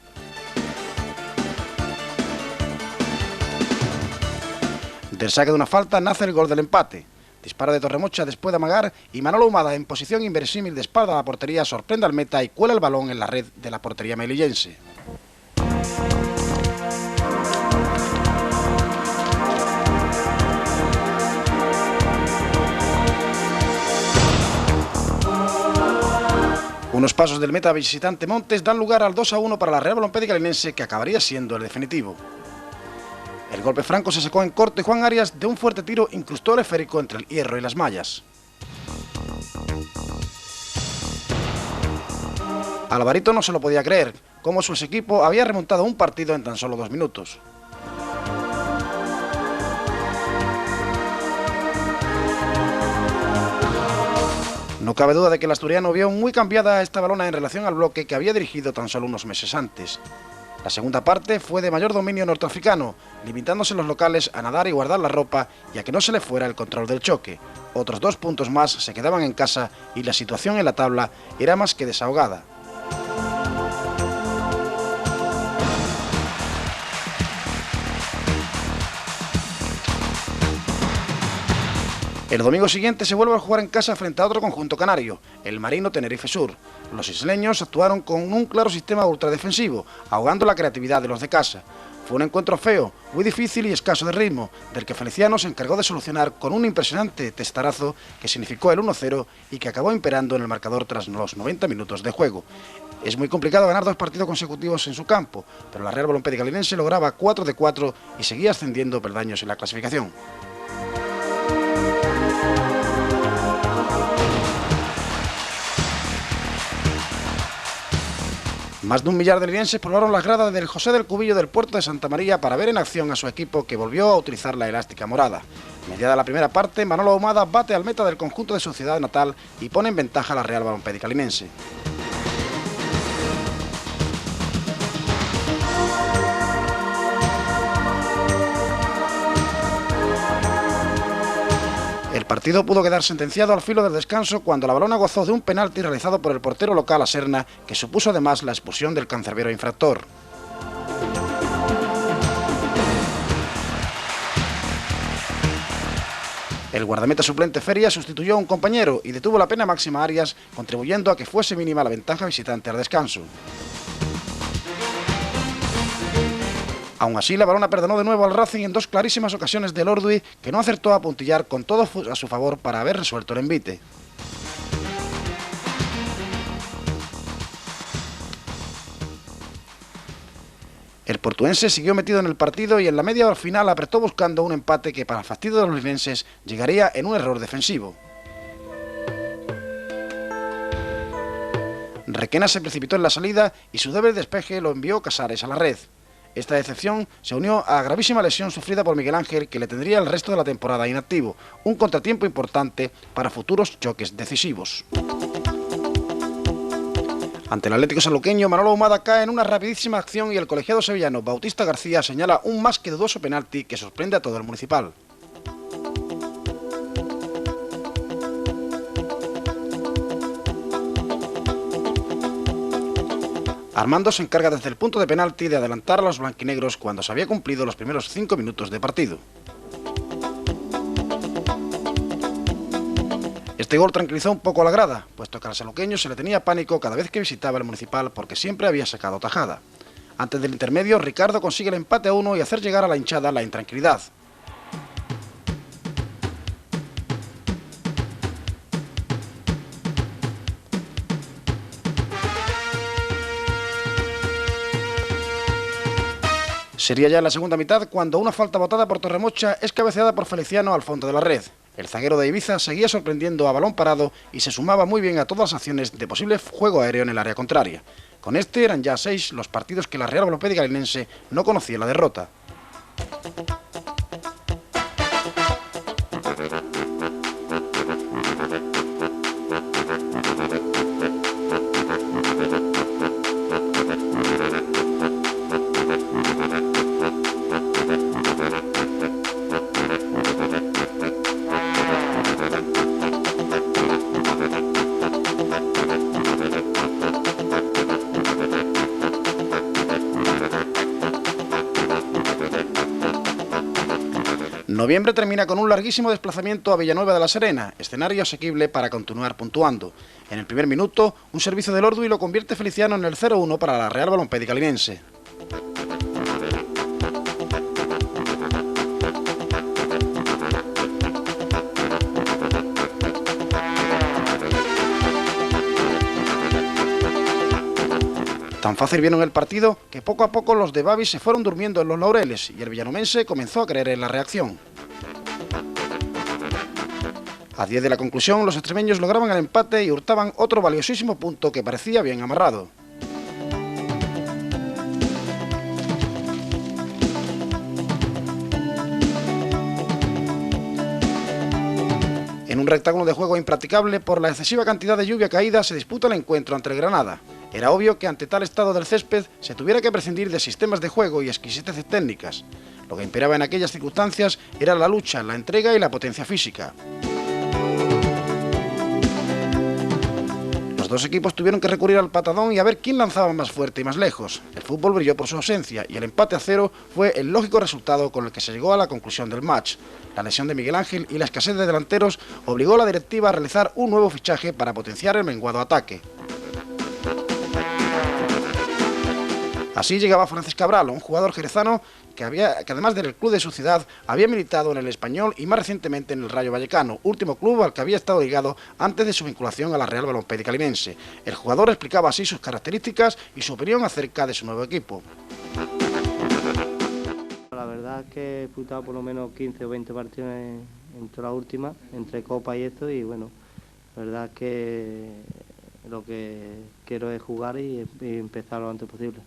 Del saque de una falta nace el gol del empate. Disparo de Torremocha después de amagar y Manolo Humada en posición inverosímil de espalda a la portería sorprende al meta y cuela el balón en la red de la portería melillense. Unos pasos del meta visitante Montes dan lugar al 2-1 para la Real Balompédica Linense, que acabaría siendo el definitivo. El golpe franco se sacó en corto y Juan Arias de un fuerte tiro incrustó el esférico entre el hierro y las mallas. Alvarito no se lo podía creer, cómo su equipo había remontado un partido en tan solo 2 minutos. No cabe duda de que el asturiano vio muy cambiada esta Balona en relación al bloque que había dirigido tan solo unos meses antes. La segunda parte fue de mayor dominio norteafricano, limitándose los locales a nadar y guardar la ropa y a que no se le fuera el control del choque. Otros 2 puntos más se quedaban en casa y la situación en la tabla era más que desahogada. El domingo siguiente se vuelve a jugar en casa frente a otro conjunto canario, el Marino Tenerife Sur. Los isleños actuaron con un claro sistema ultradefensivo, ahogando la creatividad de los de casa. Fue un encuentro feo, muy difícil y escaso de ritmo, del que Feliciano se encargó de solucionar con un impresionante testarazo que significó el 1-0 y que acabó imperando en el marcador tras los 90 minutos de juego. Es muy complicado ganar 2 partidos consecutivos en su campo, pero la Real Balompédica Linense lograba 4 de 4 y seguía ascendiendo peldaños en la clasificación. Más de 1 millar de linenses probaron las gradas del José del Cubillo del puerto de Santa María para ver en acción a su equipo, que volvió a utilizar la elástica morada. Mediada la primera parte, Manolo Humada bate al meta del conjunto de su ciudad natal y pone en ventaja a la Real Balompédica Linense. El partido pudo quedar sentenciado al filo del descanso cuando la Balona gozó de un penalti realizado por el portero local Aserna, que supuso además la expulsión del cancerbero infractor. El guardameta suplente Feria sustituyó a un compañero y detuvo la pena máxima a Arias, contribuyendo a que fuese mínima la ventaja visitante al descanso. Aún así, la Balona perdonó de nuevo al Racing en 2 clarísimas ocasiones del Ordui, que no acertó a puntillar con todo a su favor para haber resuelto el envite. El portuense siguió metido en el partido y en la media hora final apretó buscando un empate que, para el fastidio de los linenses, llegaría en un error defensivo. Requena se precipitó en la salida y su débil despeje lo envió Casares a la red. Esta decepción se unió a la gravísima lesión sufrida por Miguel Ángel, que le tendría el resto de la temporada inactivo, un contratiempo importante para futuros choques decisivos. Ante el Atlético sanluqueño, Manolo Humada cae en una rapidísima acción y el colegiado sevillano Bautista García señala un más que dudoso penalti que sorprende a todo el Municipal. Armando se encarga desde el punto de penalti de adelantar a los blanquinegros cuando se había cumplido los primeros 5 minutos de partido. Este gol tranquilizó un poco a la grada, puesto que al sanluqueño se le tenía pánico cada vez que visitaba el Municipal porque siempre había sacado tajada. Antes del intermedio, Ricardo consigue el empate a 1 y hacer llegar a la hinchada la intranquilidad. Sería ya en la segunda mitad cuando una falta botada por Torremocha es cabeceada por Feliciano al fondo de la red. El zaguero de Ibiza seguía sorprendiendo a balón parado y se sumaba muy bien a todas las acciones de posible juego aéreo en el área contraria. Con este eran ya 6 los partidos que la Real Balompédica Linense no conocía la derrota. Noviembre termina con un larguísimo desplazamiento a Villanueva de la Serena, escenario asequible para continuar puntuando. En el primer minuto, un servicio del Ordu y lo convierte Feliciano en el 0-1 para la Real Balompédica Linense. Tan fácil vieron el partido que poco a poco los de Babi se fueron durmiendo en los laureles y el villanovense comenzó a creer en la reacción. A 10 de la conclusión, los extremeños lograban el empate y hurtaban otro valiosísimo punto que parecía bien amarrado. En un rectángulo de juego impracticable por la excesiva cantidad de lluvia caída se disputa el encuentro ante el Granada. Era obvio que ante tal estado del césped se tuviera que prescindir de sistemas de juego y exquisiteces técnicas. Lo que imperaba en aquellas circunstancias era la lucha, la entrega y la potencia física. Los dos equipos tuvieron que recurrir al patadón y a ver quién lanzaba más fuerte y más lejos. El fútbol brilló por su ausencia y el empate a 0 fue el lógico resultado con el que se llegó a la conclusión del match. La lesión de Miguel Ángel y la escasez de delanteros obligó a la directiva a realizar un nuevo fichaje para potenciar el menguado ataque. Así llegaba Francesc Cabral, un jugador jerezano que además del club de su ciudad había militado en el Español y más recientemente en el Rayo Vallecano, último club al que había estado ligado antes de su vinculación a la Real Balompédica Linense. El jugador explicaba así sus características y su opinión acerca de su nuevo equipo. La verdad es que he disputado por lo menos 15 o 20 partidos entre la última, entre Copa y esto, y bueno, la verdad es que lo que quiero es jugar y empezar lo antes posible.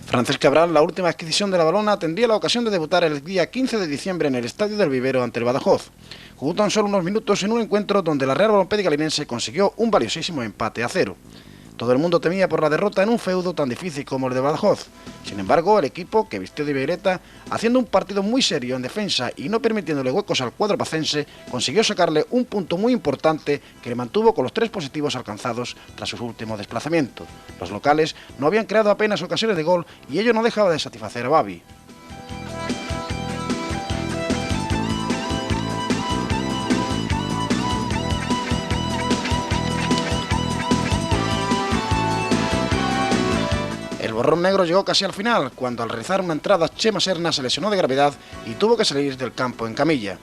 Francesc Cabral, la última adquisición de la Valona, tendría la ocasión de debutar el día 15 de diciembre en el Estadio del Vivero ante el Badajoz. Jugó tan solo unos minutos en un encuentro donde la Real Balompédica Linense consiguió un valiosísimo empate a 0. Todo el mundo temía por la derrota en un feudo tan difícil como el de Badajoz. Sin embargo, el equipo, que vistió de violeta, haciendo un partido muy serio en defensa y no permitiéndole huecos al cuadro pacense, consiguió sacarle un punto muy importante que le mantuvo con los 3 positivos alcanzados tras su último desplazamiento. Los locales no habían creado apenas ocasiones de gol y ello no dejaba de satisfacer a Babi. El borrón negro llegó casi al final, cuando al realizar una entrada Chema Serna se lesionó de gravedad y tuvo que salir del campo en camilla.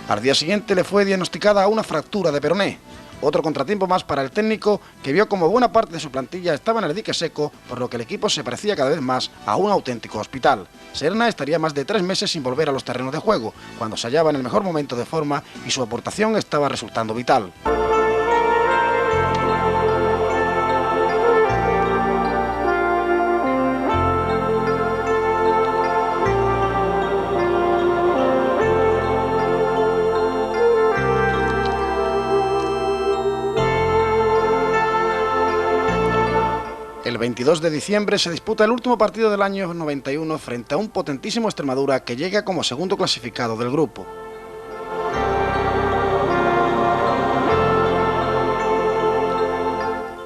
Al día siguiente le fue diagnosticada una fractura de peroné. Otro contratiempo más para el técnico, que vio como buena parte de su plantilla estaba en el dique seco, por lo que el equipo se parecía cada vez más a un auténtico hospital. Serna estaría más de 3 meses sin volver a los terrenos de juego, cuando se hallaba en el mejor momento de forma y su aportación estaba resultando vital. El 22 de diciembre se disputa el último partido del año 91 frente a un potentísimo Extremadura que llega como segundo clasificado del grupo.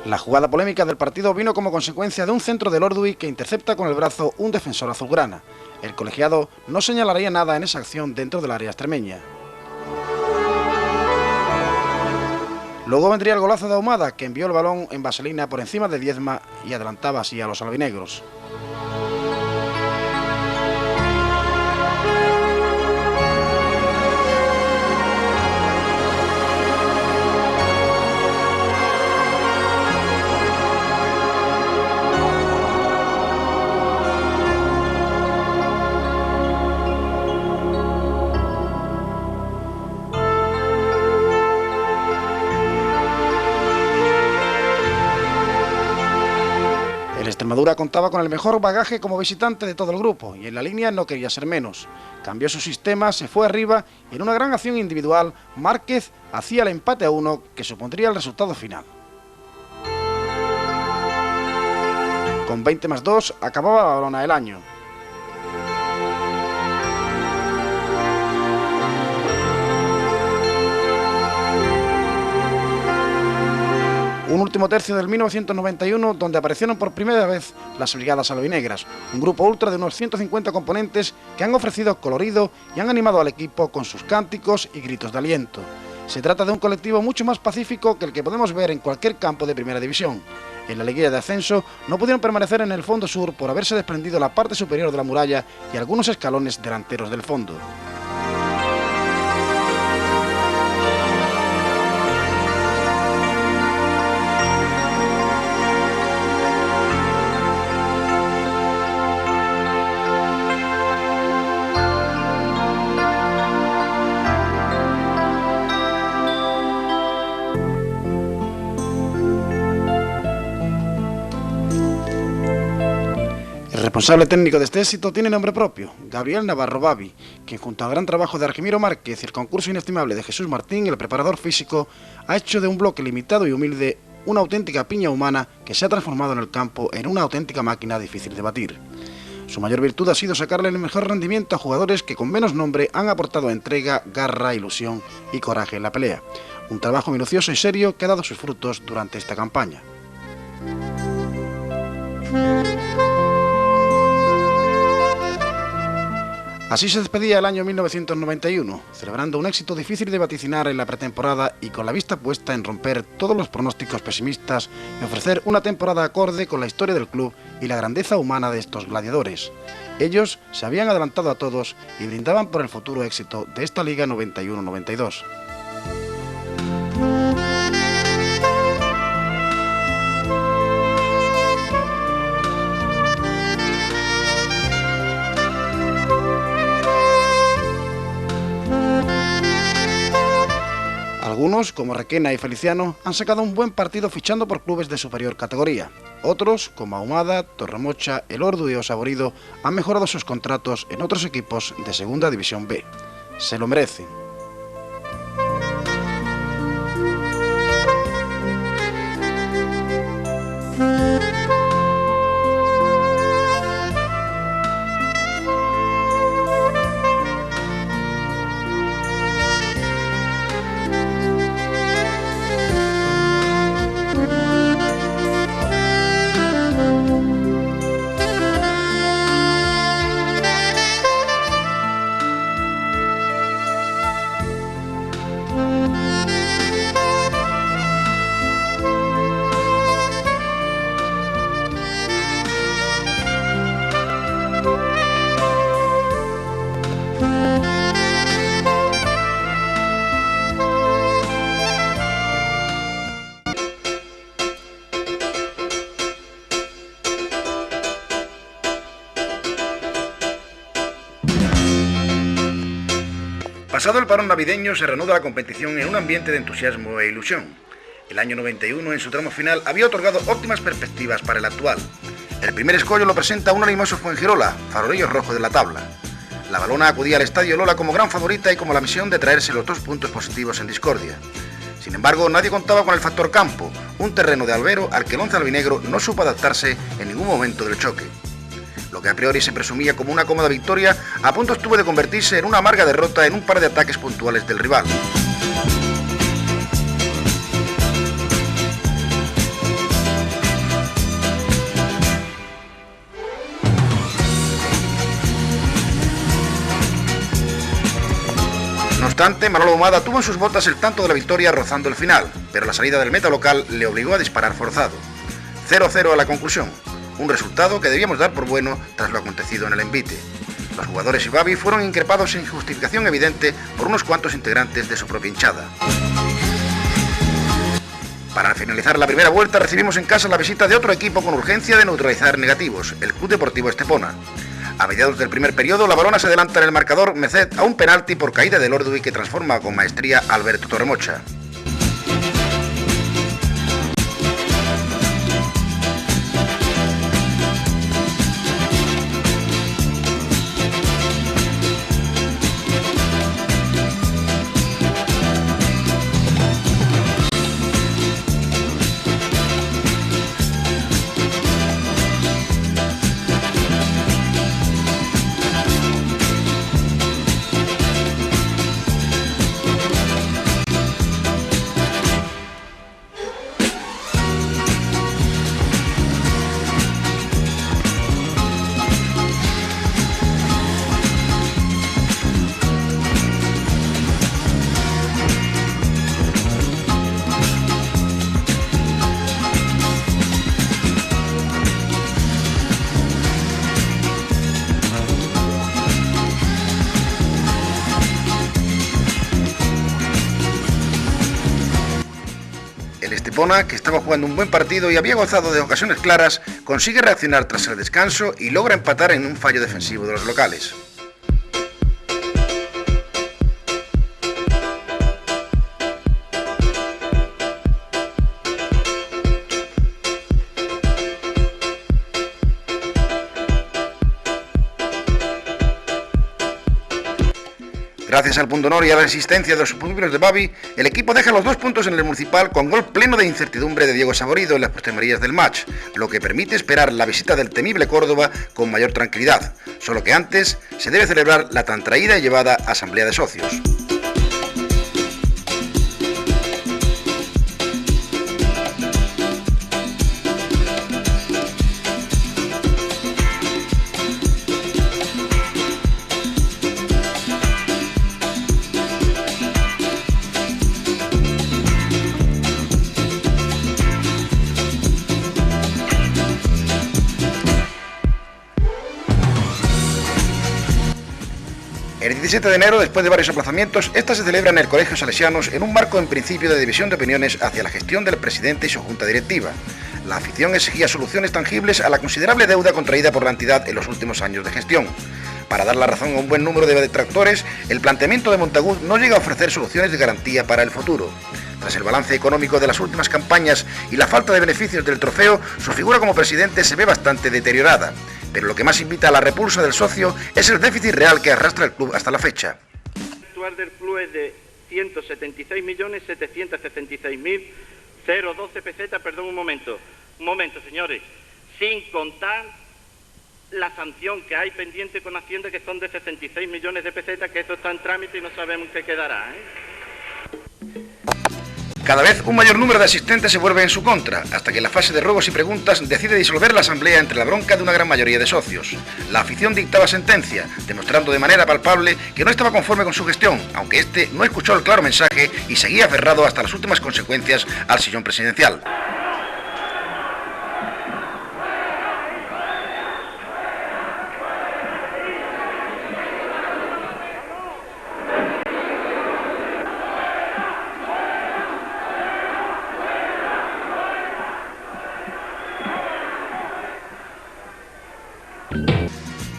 La jugada polémica del partido vino como consecuencia de un centro del Ordui que intercepta con el brazo un defensor azulgrana. El colegiado no señalaría nada en esa acción dentro del área extremeña. Luego vendría el golazo de Ahumada, que envió el balón en vaselina por encima de Diezma y adelantaba así a los albinegros. Laura contaba con el mejor bagaje como visitante de todo el grupo y en la línea no quería ser menos. Cambió su sistema, se fue arriba y en una gran acción individual, Márquez hacía el empate a 1 que supondría el resultado final. Con 20+2 acababa la balona del año. Un último tercio del 1991 donde aparecieron por primera vez las Brigadas Albinegras, un grupo ultra de unos 150 componentes que han ofrecido colorido y han animado al equipo con sus cánticos y gritos de aliento. Se trata de un colectivo mucho más pacífico que el que podemos ver en cualquier campo de primera división. En la liguilla de ascenso no pudieron permanecer en el fondo sur por haberse desprendido la parte superior de la muralla y algunos escalones delanteros del fondo. El responsable técnico de este éxito tiene nombre propio, Gabriel Navarro Babi, quien junto al gran trabajo de Argimiro Márquez y el concurso inestimable de Jesús Martín, el preparador físico, ha hecho de un bloque limitado y humilde una auténtica piña humana que se ha transformado en el campo en una auténtica máquina difícil de batir. Su mayor virtud ha sido sacarle el mejor rendimiento a jugadores que con menos nombre han aportado entrega, garra, ilusión y coraje en la pelea. Un trabajo minucioso y serio que ha dado sus frutos durante esta campaña. Así se despedía el año 1991, celebrando un éxito difícil de vaticinar en la pretemporada y con la vista puesta en romper todos los pronósticos pesimistas y ofrecer una temporada acorde con la historia del club y la grandeza humana de estos gladiadores. Ellos se habían adelantado a todos y brindaban por el futuro éxito de esta Liga 91-92. Algunos, como Requena y Feliciano, han sacado un buen partido fichando por clubes de superior categoría. Otros, como Ahumada, Torremocha, El Ordu y Osaborido, han mejorado sus contratos en otros equipos de Segunda División B. Se lo merecen. Pasado el parón navideño se reanuda la competición en un ambiente de entusiasmo e ilusión. El año 91 en su tramo final había otorgado óptimas perspectivas para el actual. El primer escollo lo presenta un animoso Fuengirola, farolillo rojo de la tabla. La Balona acudía al Estadio Lola como gran favorita y como la misión de traerse los 2 puntos positivos en discordia. Sin embargo, nadie contaba con el factor campo, un terreno de albero al que el once albinegro no supo adaptarse en ningún momento del choque. Lo que a priori se presumía como una cómoda victoria, a punto estuvo de convertirse en una amarga derrota en un par de ataques puntuales del rival. No obstante, Manolo Ahumada tuvo en sus botas el tanto de la victoria rozando el final, pero la salida del meta local le obligó a disparar forzado. 0-0 a la conclusión. Un resultado que debíamos dar por bueno tras lo acontecido en el envite. Los jugadores y Babi fueron increpados sin justificación evidente por unos cuantos integrantes de su propia hinchada. Para finalizar la primera vuelta recibimos en casa la visita de otro equipo con urgencia de neutralizar negativos, el Club Deportivo Estepona. A mediados del primer periodo la Balona se adelanta en el marcador merced a un penalti por caída del Ordu y que transforma con maestría a Alberto Torremocha. El Estepona, que estaba jugando un buen partido y había gozado de ocasiones claras, consigue reaccionar tras el descanso y logra empatar en un fallo defensivo de los locales. Gracias al pundonor y a la existencia de los pupillos de Babi, el equipo deja los 2 puntos en el Municipal con gol pleno de incertidumbre de Diego Saborido en las postrimerías del match, lo que permite esperar la visita del temible Córdoba con mayor tranquilidad, solo que antes se debe celebrar la tan traída y llevada asamblea de socios. El 17 de enero, después de varios aplazamientos, esta se celebra en el Colegio Salesianos en un marco en principio de división de opiniones hacia la gestión del presidente y su junta directiva. La afición exigía soluciones tangibles a la considerable deuda contraída por la entidad en los últimos años de gestión. Para dar la razón a un buen número de detractores, el planteamiento de Montagut no llega a ofrecer soluciones de garantía para el futuro. Tras el balance económico de las últimas campañas y la falta de beneficios del trofeo, su figura como presidente se ve bastante deteriorada. Pero lo que más invita a la repulsa del socio es el déficit real que arrastra el club hasta la fecha. El actual del club es de 176.766.012 pesetas, perdón, un momento, señores, sin contar la sanción que hay pendiente con Hacienda, que son de 66 millones de pesetas, que eso está en trámite y no sabemos qué quedará, Cada vez un mayor número de asistentes se vuelve en su contra, hasta que en la fase de ruegos y preguntas decide disolver la asamblea entre la bronca de una gran mayoría de socios. La afición dictaba sentencia, demostrando de manera palpable que no estaba conforme con su gestión, aunque este no escuchó el claro mensaje y seguía aferrado hasta las últimas consecuencias al sillón presidencial.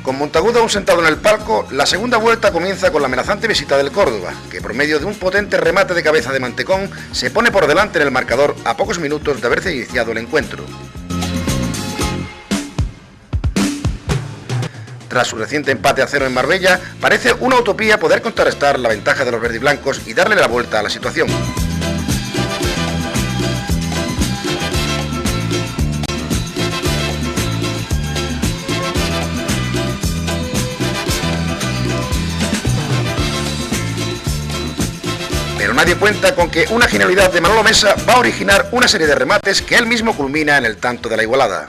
Con Montagut aún sentado en el palco, la segunda vuelta comienza con la amenazante visita del Córdoba, que por medio de un potente remate de cabeza de Mantecón se pone por delante en el marcador a pocos minutos de haberse iniciado el encuentro. Tras su reciente empate a 0 en Marbella, parece una utopía poder contrarrestar la ventaja de los verdiblancos y darle la vuelta a la situación. Pero nadie cuenta con que una genialidad de Manolo Mesa va a originar una serie de remates que él mismo culmina en el tanto de la igualada.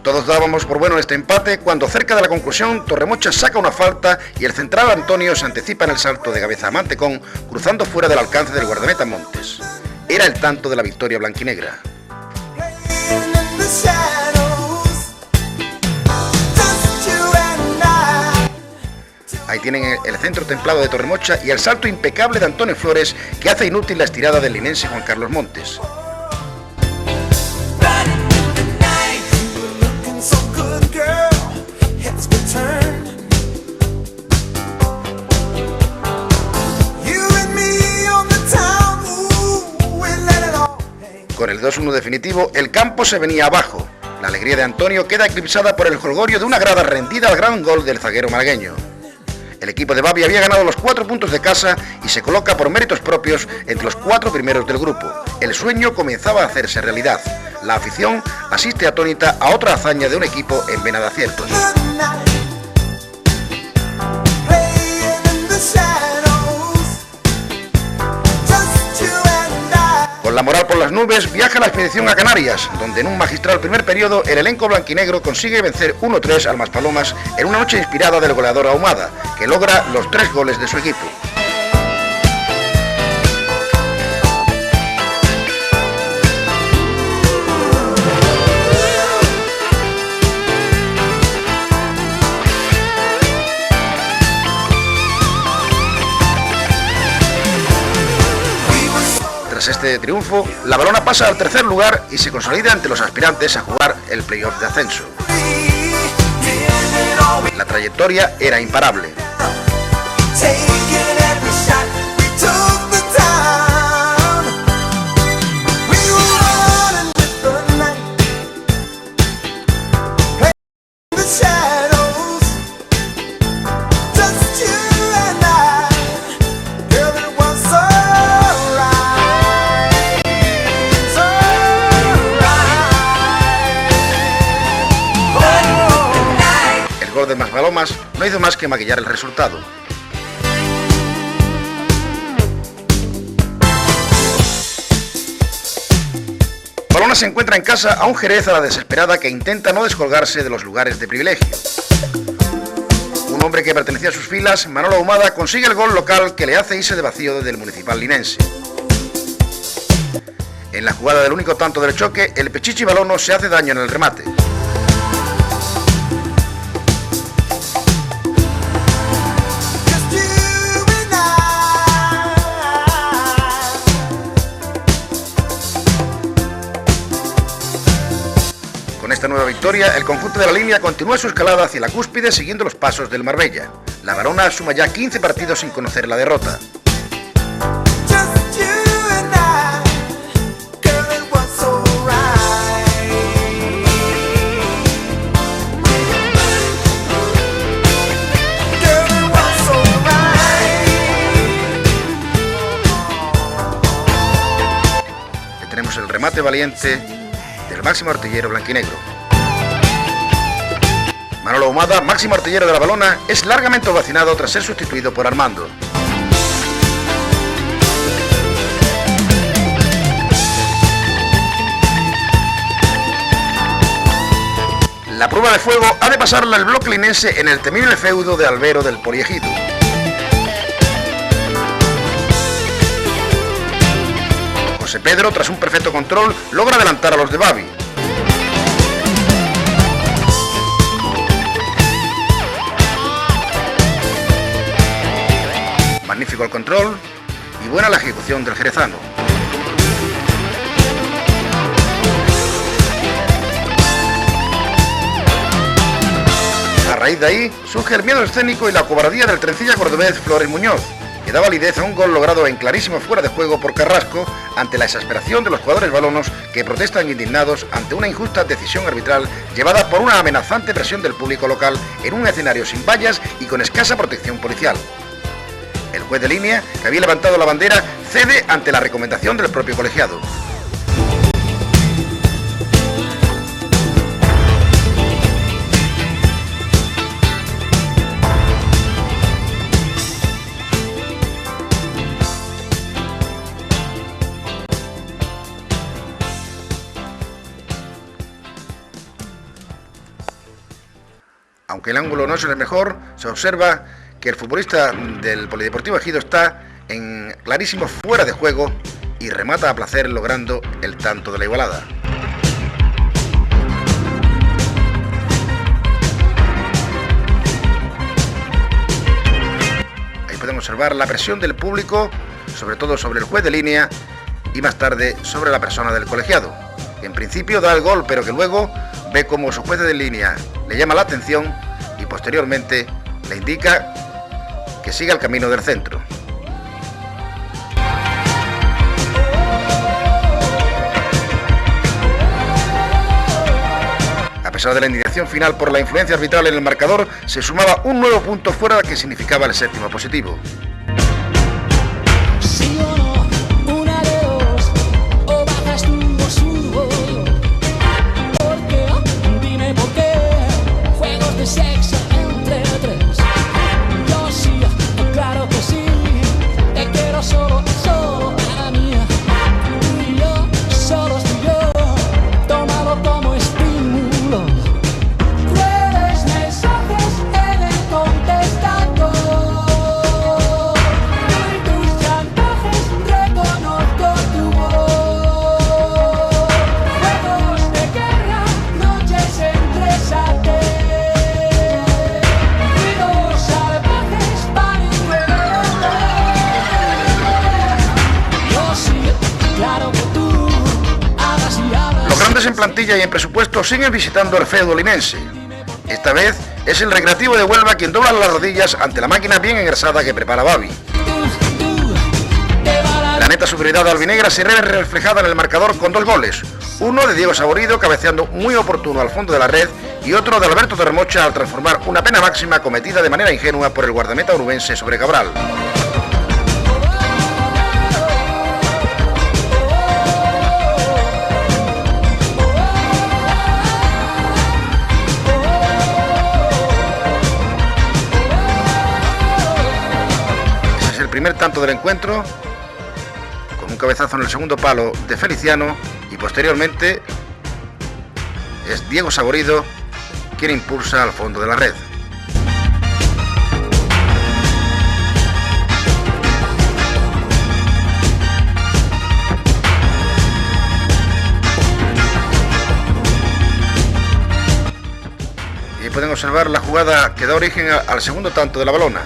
Todos dábamos por bueno este empate cuando cerca de la conclusión Torremocha saca una falta y el central Antonio se anticipa en el salto de cabeza a Mantecón, cruzando fuera del alcance del guardameta Montes. Era el tanto de la victoria blanquinegra. Ahí tienen el centro templado de Torremocha y el salto impecable de Antonio Flores, que hace inútil la estirada del linense Juan Carlos Montes. Con el 2-1 definitivo, el campo se venía abajo. La alegría de Antonio queda eclipsada por el jolgorio de una grada rendida al gran gol del zaguero malagueño. El equipo de Babi había ganado los 4 puntos de casa y se coloca por méritos propios entre los 4 primeros del grupo. El sueño comenzaba a hacerse realidad. La afición asiste atónita a otra hazaña de un equipo en vena de aciertos. Con la moral por las nubes, viaja la expedición a Canarias, donde en un magistral primer periodo el elenco blanquinegro consigue vencer 1-3 al Maspalomas en una noche inspirada del goleador Ahumada, que logra los 3 goles de su equipo. Tras este triunfo, la Balona pasa al tercer lugar y se consolida ante los aspirantes a jugar el playoff de ascenso. La trayectoria era imparable. De Maspalomas no hizo más que maquillar el resultado. Balona se encuentra en casa a un Jerez a la desesperada que intenta no descolgarse de los lugares de privilegio. Un hombre que pertenecía a sus filas, Manolo Ahumada, consigue el gol local que le hace irse de vacío desde el Municipal linense. En la jugada del único tanto del choque, el Pechichi Balono se hace daño en el remate. Con esta nueva victoria, el conjunto de la línea continúa su escalada hacia la cúspide siguiendo los pasos del Marbella. La Balona suma ya 15 partidos sin conocer la derrota. Tenemos el remate valiente del máximo artillero blanquinegro. Manolo Ahumada, máximo artillero de la Balona, es largamente ovacionado tras ser sustituido por Armando. La prueba de fuego ha de pasarla el bloque linense en el temible feudo de Albero del Poliegido. José Pedro, tras un perfecto control, logra adelantar a los de Babi. Magnífico el control y buena la ejecución del jerezano. A raíz de ahí surge el miedo escénico y la cobardía del trencilla cordobés Flores Muñoz, que da validez a un gol logrado en clarísimo fuera de juego por Carrasco ante la exasperación de los jugadores balonos que protestan indignados ante una injusta decisión arbitral llevada por una amenazante presión del público local en un escenario sin vallas y con escasa protección policial. El juez de línea, que había levantado la bandera, cede ante la recomendación del propio colegiado. Aunque el ángulo no es el mejor, se observa que el futbolista del Polideportivo Ejido está en clarísimo fuera de juego y remata a placer logrando el tanto de la igualada. Ahí pueden observar la presión del público, sobre todo sobre el juez de línea y más tarde sobre la persona del colegiado, que en principio da el gol, pero que luego ve como su juez de línea le llama la atención y posteriormente le indica que siga el camino del centro. pesar de la indignación final por la influencia arbitral en el marcador, se sumaba un nuevo punto fuera que significaba el séptimo positivo. Sí o no, una de dos, o bajas tú o subo yo. ¿Por qué? Dime por qué. Juegos de sexo entre tres. Yo sí, claro que sí. Te quiero solo, solo para mí. Tú y yo, solos tú y yo. Tómalo como estímulo. Crueles mensajes en el contestador. En plantilla y en presupuesto siguen visitando el feudo linense. Esta vez es el Recreativo de Huelva quien dobla las rodillas ante la máquina bien engrasada que prepara Babi. La neta superioridad albinegra se ve reflejada en el marcador con 2 goles, uno de Diego Saborido cabeceando muy oportuno al fondo de la red y otro de Alberto Torremocha al transformar una pena máxima cometida de manera ingenua por el guardameta onubense sobre Cabral. Primer tanto del encuentro, con un cabezazo en el segundo palo de Feliciano, y posteriormente es Diego Saborido quien impulsa al fondo de la red. Y pueden observar la jugada que da origen al segundo tanto de la Balona.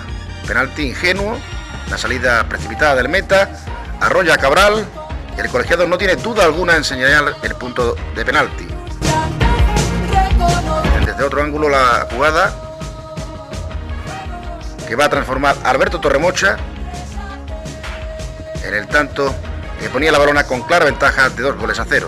Penalti ingenuo. La salida precipitada del meta, arrolla a Cabral y el colegiado no tiene duda alguna en señalar el punto de penalti. Desde otro ángulo la jugada que va a transformar a Alberto Torremocha en el tanto que ponía la Balona con clara ventaja de 2-0.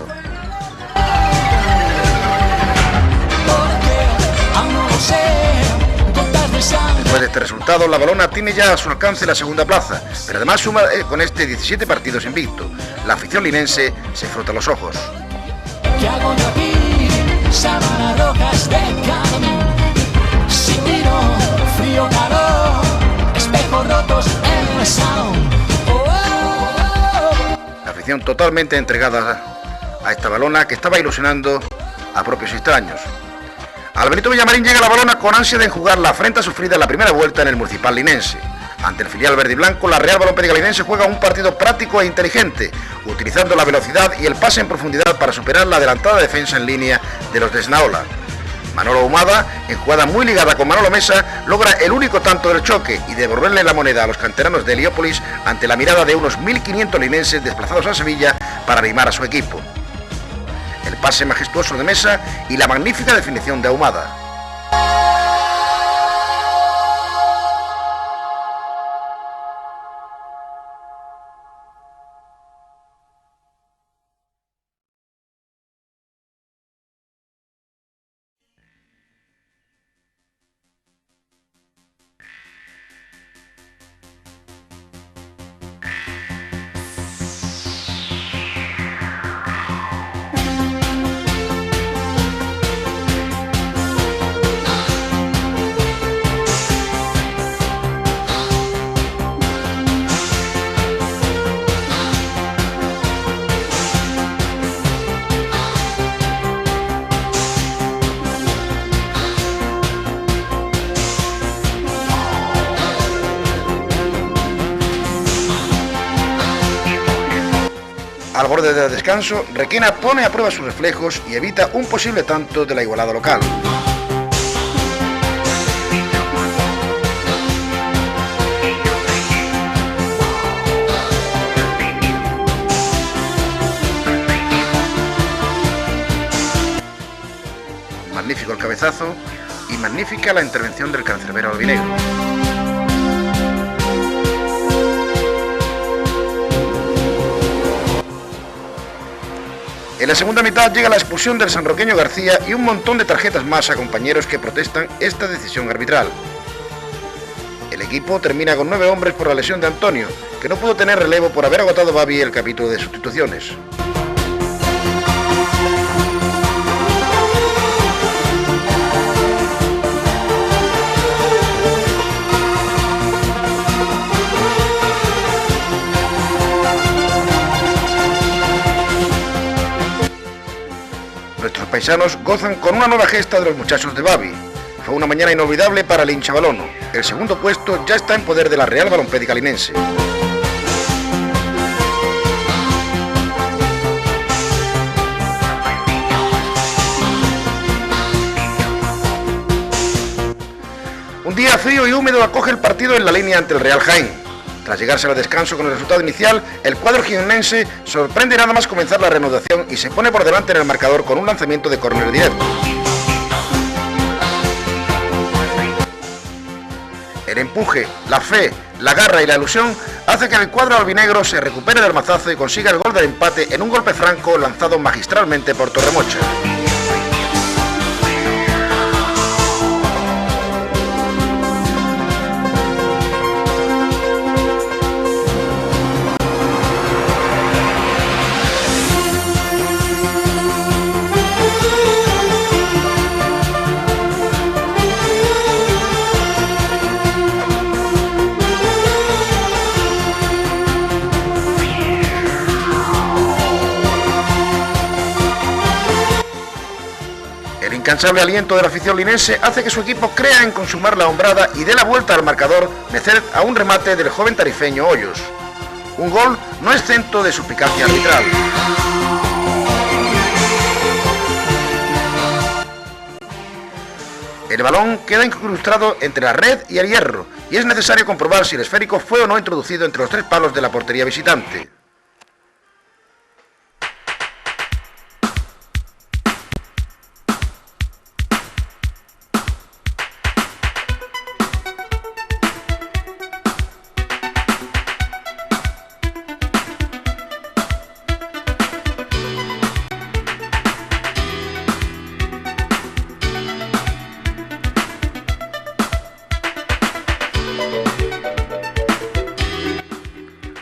Después de este resultado, la Balona tiene ya a su alcance la segunda plaza, pero además suma con este 17 partidos invicto. La afición linense se frota los ojos. ¿Qué hago yo aquí? Sábanas rojas de camino. Sin tiro, frío, calor, espejos rotos en el salón. La afición totalmente entregada a esta Balona que estaba ilusionando a propios extraños. Al Benito Villamarín llega la Balona con ansia de enjugar la afrenta sufrida en la primera vuelta en el Municipal linense. Ante el filial verde y blanco, la Real Balompédica linense juega un partido práctico e inteligente, utilizando la velocidad y el pase en profundidad para superar la adelantada defensa en línea de los de Esnaola. Manolo Ahumada, en jugada muy ligada con Manolo Mesa, logra el único tanto del choque y devolverle la moneda a los canteranos de Heliópolis ante la mirada de unos 1.500 linenses desplazados a Sevilla para animar a su equipo. El pase majestuoso de Mesa y la magnífica definición de Ahumada. Al borde del descanso, Requena pone a prueba sus reflejos y evita un posible tanto de la igualada local. Magnífico el cabezazo y magnífica la intervención del cancerbero albinegro. En la segunda mitad llega la expulsión del sanroqueño García y un montón de tarjetas más a compañeros que protestan esta decisión arbitral. El equipo termina con 9 hombres por la lesión de Antonio, que no pudo tener relevo por haber agotado Babi el capítulo de sustituciones. Nuestros paisanos gozan con una nueva gesta de los muchachos de Babi. Fue una mañana inolvidable para el hincha balono. El segundo puesto ya está en poder de la Real Balompédica Linense. Un día frío y húmedo acoge el partido en la línea ante el Real Jaén. Tras llegarse al descanso con el resultado inicial, el cuadro jiennense sorprende nada más comenzar la reanudación y se pone por delante en el marcador con un lanzamiento de córner directo. El empuje, la fe, la garra y la ilusión hace que el cuadro albinegro se recupere del mazazo y consiga el gol del empate en un golpe franco lanzado magistralmente por Torremocha. El incansable aliento de la afición linense hace que su equipo crea en consumar la hombrada y dé la vuelta al marcador merced a un remate del joven tarifeño Hoyos. Un gol no exento de suspicacia arbitral. El balón queda incrustado entre la red y el hierro y es necesario comprobar si el esférico fue o no introducido entre los 3 palos de la portería visitante.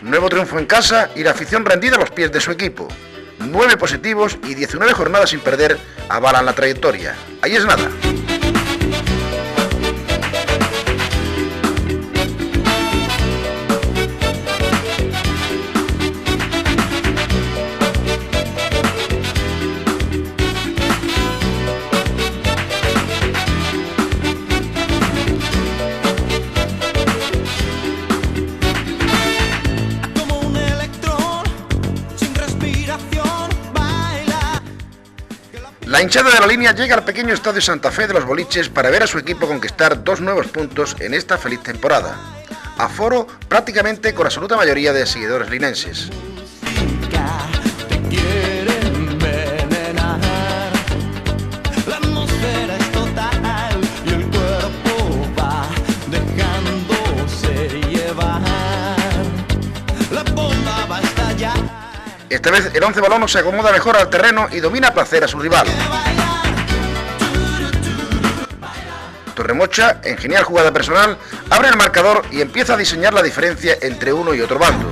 Nuevo triunfo en casa y la afición rendida a los pies de su equipo. 9 positivos y 19 jornadas sin perder avalan la trayectoria. Ahí es nada. La hinchada de la línea llega al pequeño estadio Santa Fe de los Boliches para ver a su equipo conquistar 2 nuevos puntos en esta feliz temporada. Aforo prácticamente con la absoluta mayoría de seguidores linenses. Esta vez el 11 balono se acomoda mejor al terreno y domina a placer a su rival. Torremocha, en genial jugada personal, abre el marcador y empieza a diseñar la diferencia entre uno y otro bando.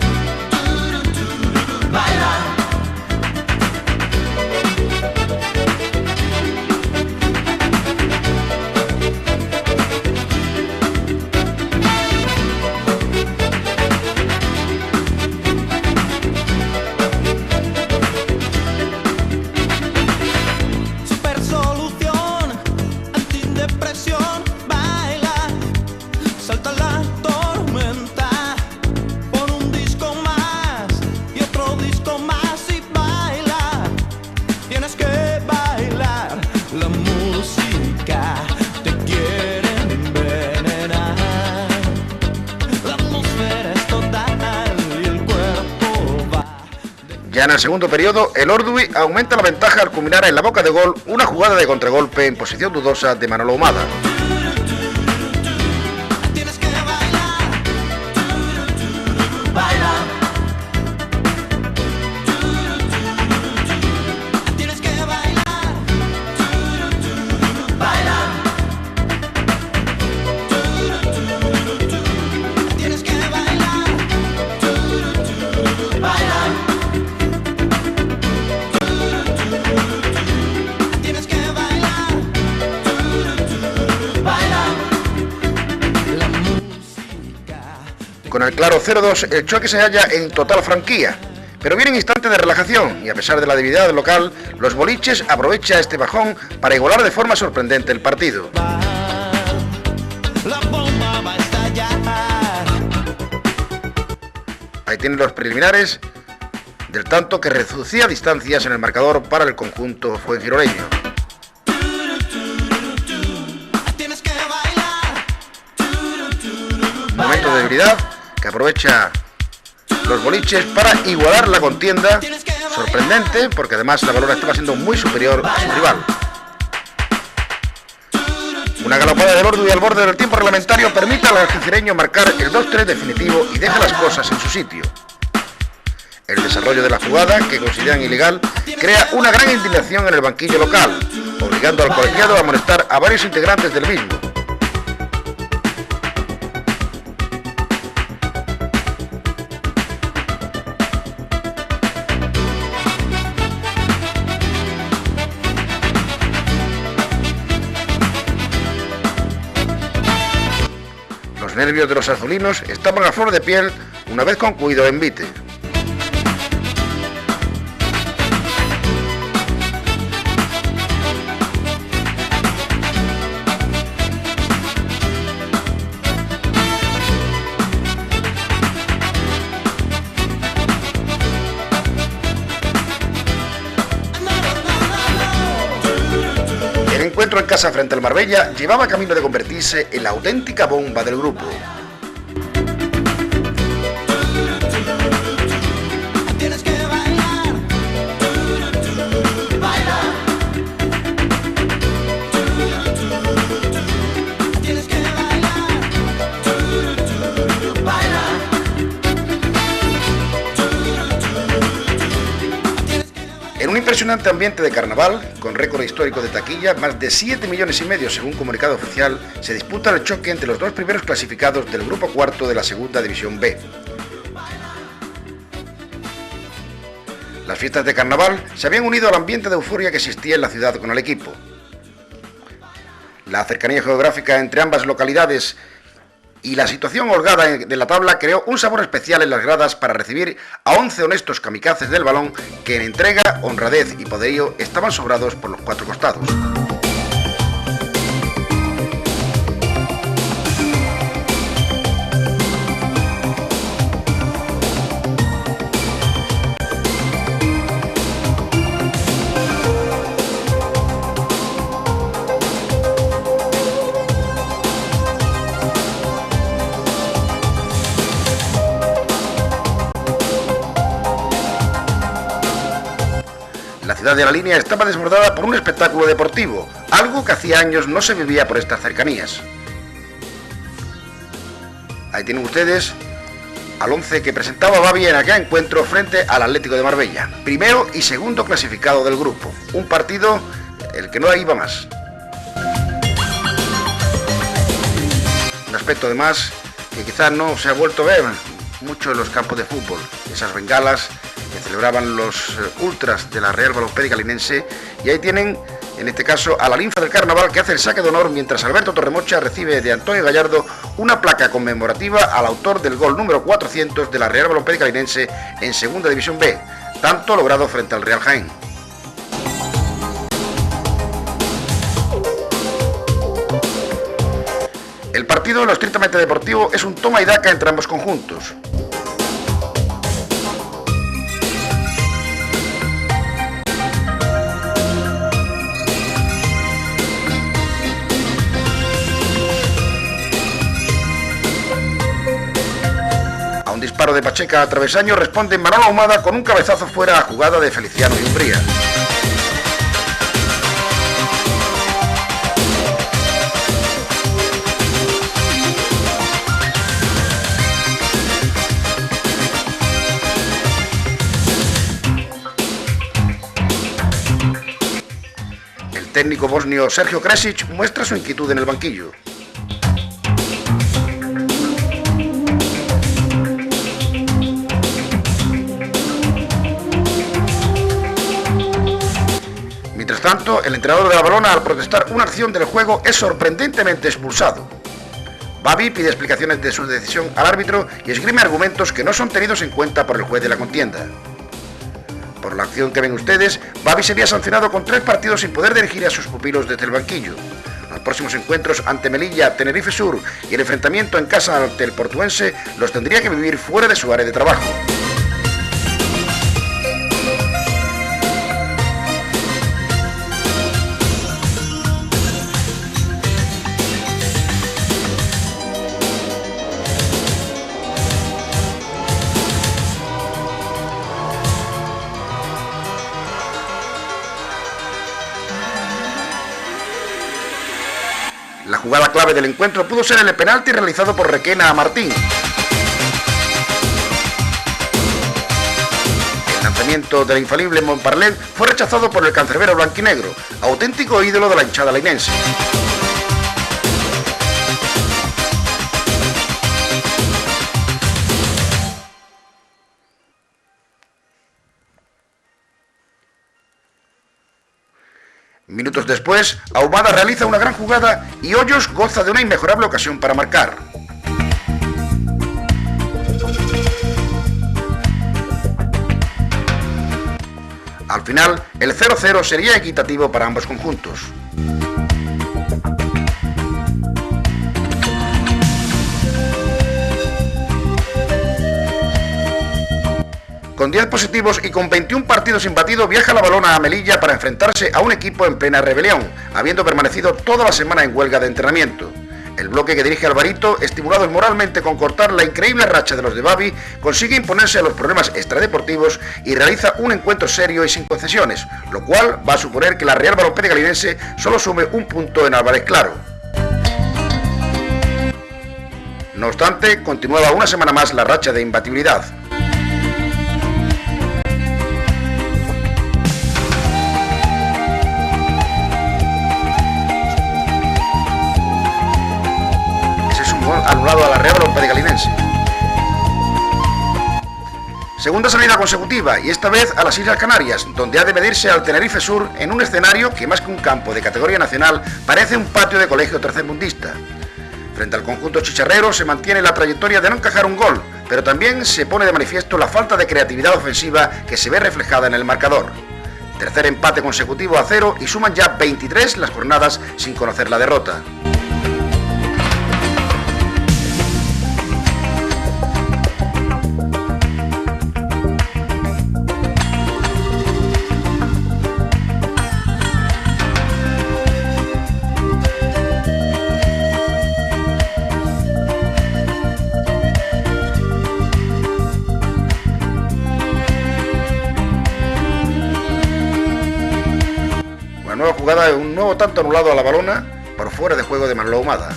Ya en el segundo periodo, el Ordui aumenta la ventaja al culminar en la boca de gol una jugada de contragolpe en posición dudosa de Manolo Humada. el claro 0-2, el choque se halla en total franquía. Pero viene instantes de relajación y a pesar de la debilidad del local, los Boliches aprovecha este bajón para igualar de forma sorprendente el partido. Ahí tienen los preliminares del tanto que reducía distancias en el marcador para el conjunto fuengiroleño. Momento de debilidad que aprovecha los Boliches para igualar la contienda, sorprendente porque además la Valona estaba siendo muy superior a su rival. Una galopada de Bordu y al borde del tiempo reglamentario permite al algecireño marcar el 2-3 definitivo y deja las cosas en su sitio. El desarrollo de la jugada, que consideran ilegal, crea una gran indignación en el banquillo local, obligando al colegiado a amonestar a varios integrantes del mismo. Los nervios de los azulinos estaban a flor de piel una vez concluido el envite. El encuentro en casa frente al Marbella llevaba camino de convertirse en la auténtica bomba del grupo. En un impresionante ambiente de carnaval, con récord histórico de taquilla, más de 7,5 millones según comunicado oficial, se disputa el choque entre los dos primeros clasificados del grupo cuarto de la Segunda División B. Las fiestas de carnaval se habían unido al ambiente de euforia que existía en la ciudad con el equipo. La cercanía geográfica entre ambas localidades y la situación holgada de la tabla creó un sabor especial en las gradas para recibir a 11 honestos kamikazes del balón que en entrega, honradez y poderío estaban sobrados por los cuatro costados. La ciudad de la Línea estaba desbordada por un espectáculo deportivo, algo que hacía años no se vivía por estas cercanías. Ahí tienen ustedes al 11 que presentaba Babi en aquel encuentro frente al Atlético de Marbella, primero y segundo clasificado del grupo, un partido el que no iba más. Un aspecto además que quizás no se ha vuelto a ver mucho en los campos de fútbol, esas bengalas que celebraban los ultras de la Real Balompédica Linense, y ahí tienen, en este caso, a la linfa del carnaval que hace el saque de honor mientras Alberto Torremocha recibe de Antonio Gallardo una placa conmemorativa al autor del gol número 400 de la Real Balompédica Linense en Segunda División B, tanto logrado frente al Real Jaén. El partido, en lo estrictamente deportivo, es un toma y daca entre ambos conjuntos. A un disparo de Pacheca a travesaño responde Manolo Ahumada con un cabezazo fuera a jugada de Feliciano y Umbría. El técnico bosnio Sergio Kresic muestra su inquietud en el banquillo. Mientras tanto, el entrenador de la Valona, al protestar una acción del juego, es sorprendentemente expulsado. Babi pide explicaciones de su decisión al árbitro y esgrime argumentos que no son tenidos en cuenta por el juez de la contienda. Por la acción que ven ustedes, Babi sería sancionado con 3 partidos sin poder dirigir a sus pupilos desde el banquillo. Los próximos encuentros ante Melilla, Tenerife Sur y el enfrentamiento en casa ante el Portuense los tendría que vivir fuera de su área de trabajo. La jugada clave del encuentro pudo ser el penalti realizado por Requena a Martín. El lanzamiento del infalible Montparnasse fue rechazado por el cancerbero blanquinegro, auténtico ídolo de la hinchada linense. Minutos después, Ahumada realiza una gran jugada y Hoyos goza de una inmejorable ocasión para marcar. Al final, el 0-0 sería equitativo para ambos conjuntos. Con 10 positivos y con 21 partidos imbatidos, viaja la Balona a Melilla para enfrentarse a un equipo en plena rebelión, habiendo permanecido toda la semana en huelga de entrenamiento. El bloque que dirige Alvarito, estimulado moralmente con cortar la increíble racha de los de Babi, consigue imponerse a los problemas extradeportivos y realiza un encuentro serio y sin concesiones, lo cual va a suponer que la Real Balompédica Linense solo sume un punto en Álvarez Claro. No obstante, continuaba una semana más la racha de imbatibilidad. Anulado a la Real Balompédica Linense. Segunda salida consecutiva y esta vez a las Islas Canarias, donde ha de medirse al Tenerife Sur en un escenario que más que un campo de categoría nacional parece un patio de colegio tercermundista. Frente al conjunto chicharrero se mantiene la trayectoria de no encajar un gol, pero también se pone de manifiesto la falta de creatividad ofensiva que se ve reflejada en el marcador. Tercer empate consecutivo a 0 y suman ya 23 las jornadas sin conocer la derrota. Nueva jugada de un nuevo tanto anulado a la Balona por fuera de juego de Manolo Ahumada.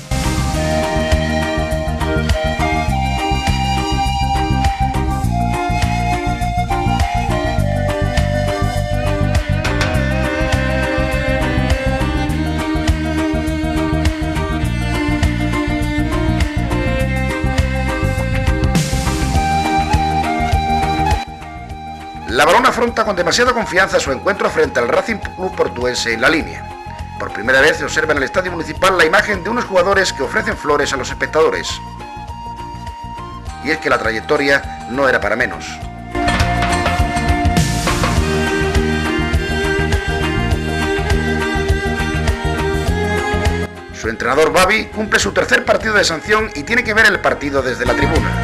La Balona afronta con demasiada confianza su encuentro frente al Racing Club Portuense en la línea. Por primera vez se observa en el Estadio Municipal la imagen de unos jugadores que ofrecen flores a los espectadores. Y es que la trayectoria no era para menos. Su entrenador Babi cumple su tercer partido de sanción y tiene que ver el partido desde la tribuna.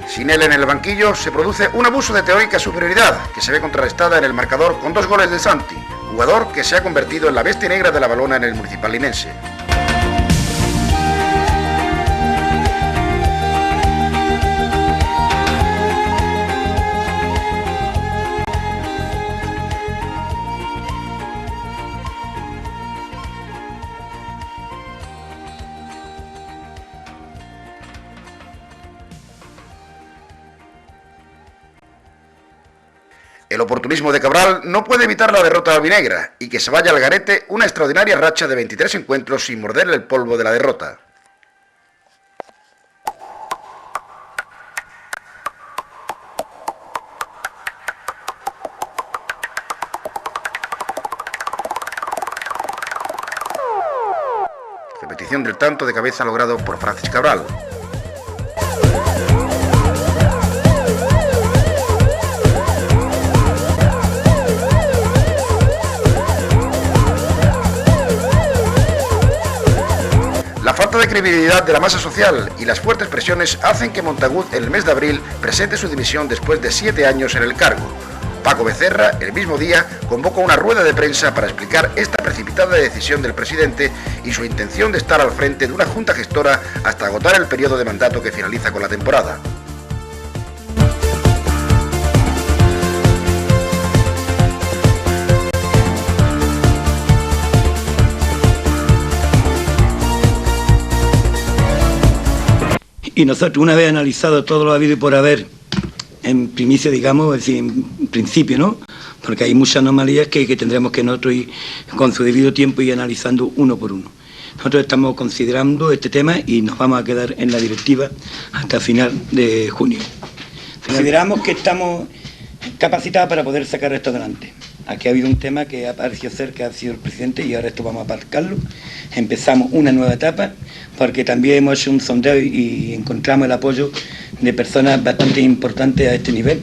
Sin él en el banquillo se produce un abuso de teórica superioridad que se ve contrarrestada en el marcador con 2 goles de Santi, jugador que se ha convertido en la bestia negra de la Balona en el Municipal Linense. El oportunismo de Cabral no puede evitar la derrota albinegra y que se vaya al garete una extraordinaria racha de 23 encuentros sin morderle el polvo de la derrota. repetición del tanto de cabeza logrado por Francis Cabral. La falta de credibilidad de la masa social y las fuertes presiones hacen que Montagut en el mes de abril presente su dimisión después de 7 años en el cargo. Paco Becerra, el mismo día, convocó una rueda de prensa para explicar esta precipitada decisión del presidente y su intención de estar al frente de una junta gestora hasta agotar el periodo de mandato que finaliza con la temporada. Y nosotros, una vez analizado todo lo habido y por haber, en primicia, digamos, es decir, en principio, ¿no? Porque hay muchas anomalías que tendremos que nosotros ir con su debido tiempo y analizando uno por uno. Nosotros estamos considerando este tema y nos vamos a quedar en la directiva hasta final de junio. Consideramos que estamos capacitados para poder sacar esto adelante. Aquí ha habido un tema que ha parecido ser que ha sido el presidente y ahora esto vamos a aparcarlo. Empezamos una nueva etapa porque también hemos hecho un sondeo y encontramos el apoyo de personas bastante importantes a este nivel,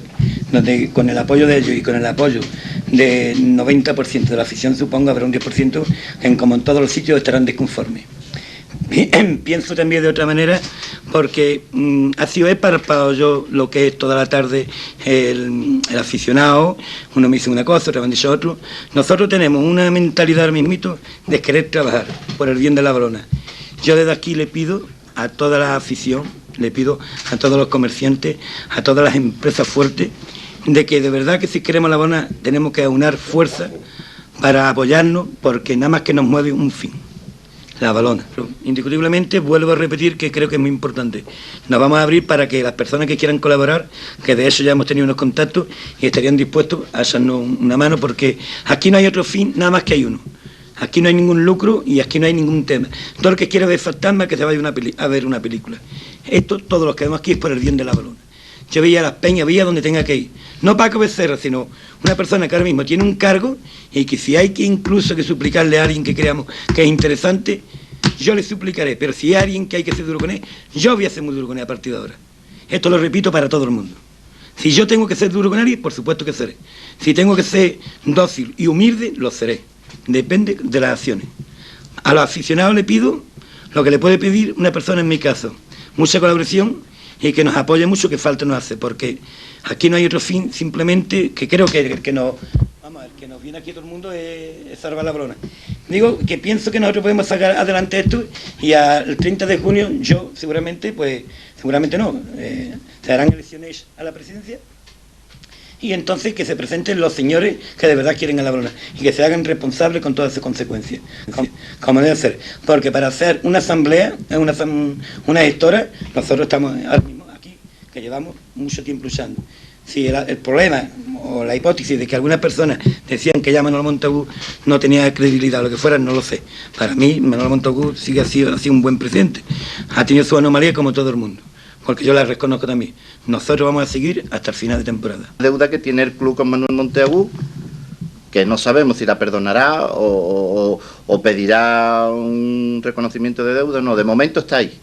donde con el apoyo de ellos y con el apoyo del 90% de la afición, supongo, habrá un 10% que, como en todos los sitios, estarán desconformes. Pienso también de otra manera porque ha sido esparpado yo lo que es toda la tarde el aficionado, uno me dice una cosa, otro me dice otro. Nosotros tenemos una mentalidad ahora mismito de querer trabajar por el bien de la Valona. Yo desde aquí le pido a toda la afición, le pido a todos los comerciantes, a todas las empresas fuertes, de que de verdad que si queremos la Valona tenemos que aunar fuerza para apoyarnos, porque nada más que nos mueve un fin. La Valona. Indiscutiblemente, vuelvo a repetir que creo que es muy importante. Nos vamos a abrir para que las personas que quieran colaborar, que de eso ya hemos tenido unos contactos y estarían dispuestos a hacernos una mano, porque aquí no hay otro fin, nada más que hay uno. Aquí no hay ningún lucro y aquí no hay ningún tema. Todo el que quiera ver fantasmas, que se vaya a ver una película. Esto, todos los que vemos aquí, es por el bien de la Valona. Yo veía a las peñas, veía donde tenga que ir. No Paco Becerra, sino una persona que ahora mismo tiene un cargo y que si hay que incluso que suplicarle a alguien que creamos que es interesante, yo le suplicaré. Pero si hay alguien que hay que ser duro con él, yo voy a ser muy duro con él a partir de ahora. Esto lo repito para todo el mundo. Si yo tengo que ser duro con alguien, por supuesto que seré. Si tengo que ser dócil y humilde, lo seré. Depende de las acciones. A los aficionados le pido lo que le puede pedir una persona en mi caso. Mucha colaboración y que nos apoye mucho, que falta nos hace, porque aquí no hay otro fin, simplemente que creo que nos, vamos a ver, que nos viene aquí todo el mundo es salvar la Valona. Digo que pienso que nosotros podemos sacar adelante esto y el 30 de junio yo seguramente no, se harán elecciones a la presidencia y entonces que se presenten los señores que de verdad quieren a la Valona y que se hagan responsables con todas sus consecuencias, como debe ser, porque para hacer una asamblea, una gestora, nosotros estamos ahora mismo aquí, que llevamos mucho tiempo luchando. Si el problema o la hipótesis de que algunas personas decían que ya Manuel Montagut no tenía credibilidad, lo que fuera, no lo sé. Para mí, Manuel Montagut ha sido un buen presidente, ha tenido su anomalía como todo el mundo, porque yo la reconozco también. Nosotros vamos a seguir hasta el final de temporada. Deuda que tiene el club con Manuel Montagut, que no sabemos si la perdonará o pedirá un reconocimiento de deuda. No, de momento está ahí.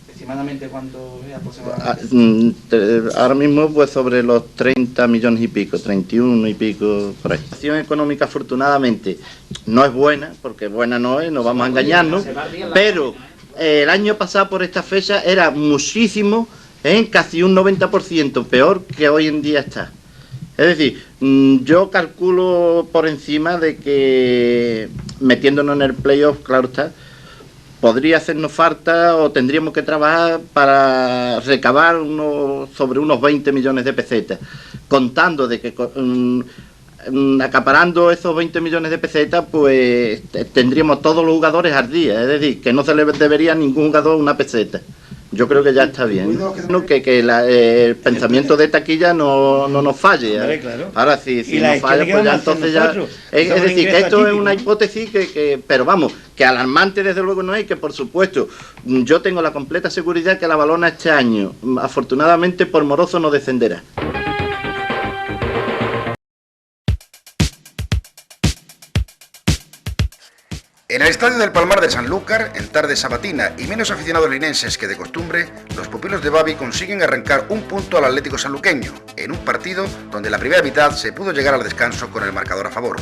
¿Aproximadamente cuánto es aproximadamente? Ahora mismo pues sobre los 30 millones y pico, 31 y pico por ahí. La situación económica afortunadamente no es buena, porque buena no es, no vamos a engañarnos, pero el año pasado por esta fecha era muchísimo, casi un 90% peor que hoy en día está. Es decir, yo calculo por encima de que metiéndonos en el playoff, claro está, podría hacernos falta o tendríamos que trabajar para recabar sobre unos 20 millones de pesetas, contando de que acaparando esos 20 millones de pesetas, pues tendríamos todos los jugadores al día, es decir, que no se le debería a ningún jugador una peseta. Yo creo que ya está bien. Que el pensamiento de taquilla no nos falle. Ahora, si nos falla, pues ya entonces ya... Es decir, que esto es una hipótesis pero vamos, que alarmante desde luego no es, que por supuesto, yo tengo la completa seguridad que la Valona este año, afortunadamente por moroso, no descenderá. En el estadio del Palmar de Sanlúcar, en tarde sabatina y menos aficionados linenses que de costumbre, los pupilos de Babi consiguen arrancar un punto al Atlético sanluqueño, en un partido donde en la primera mitad se pudo llegar al descanso con el marcador a favor.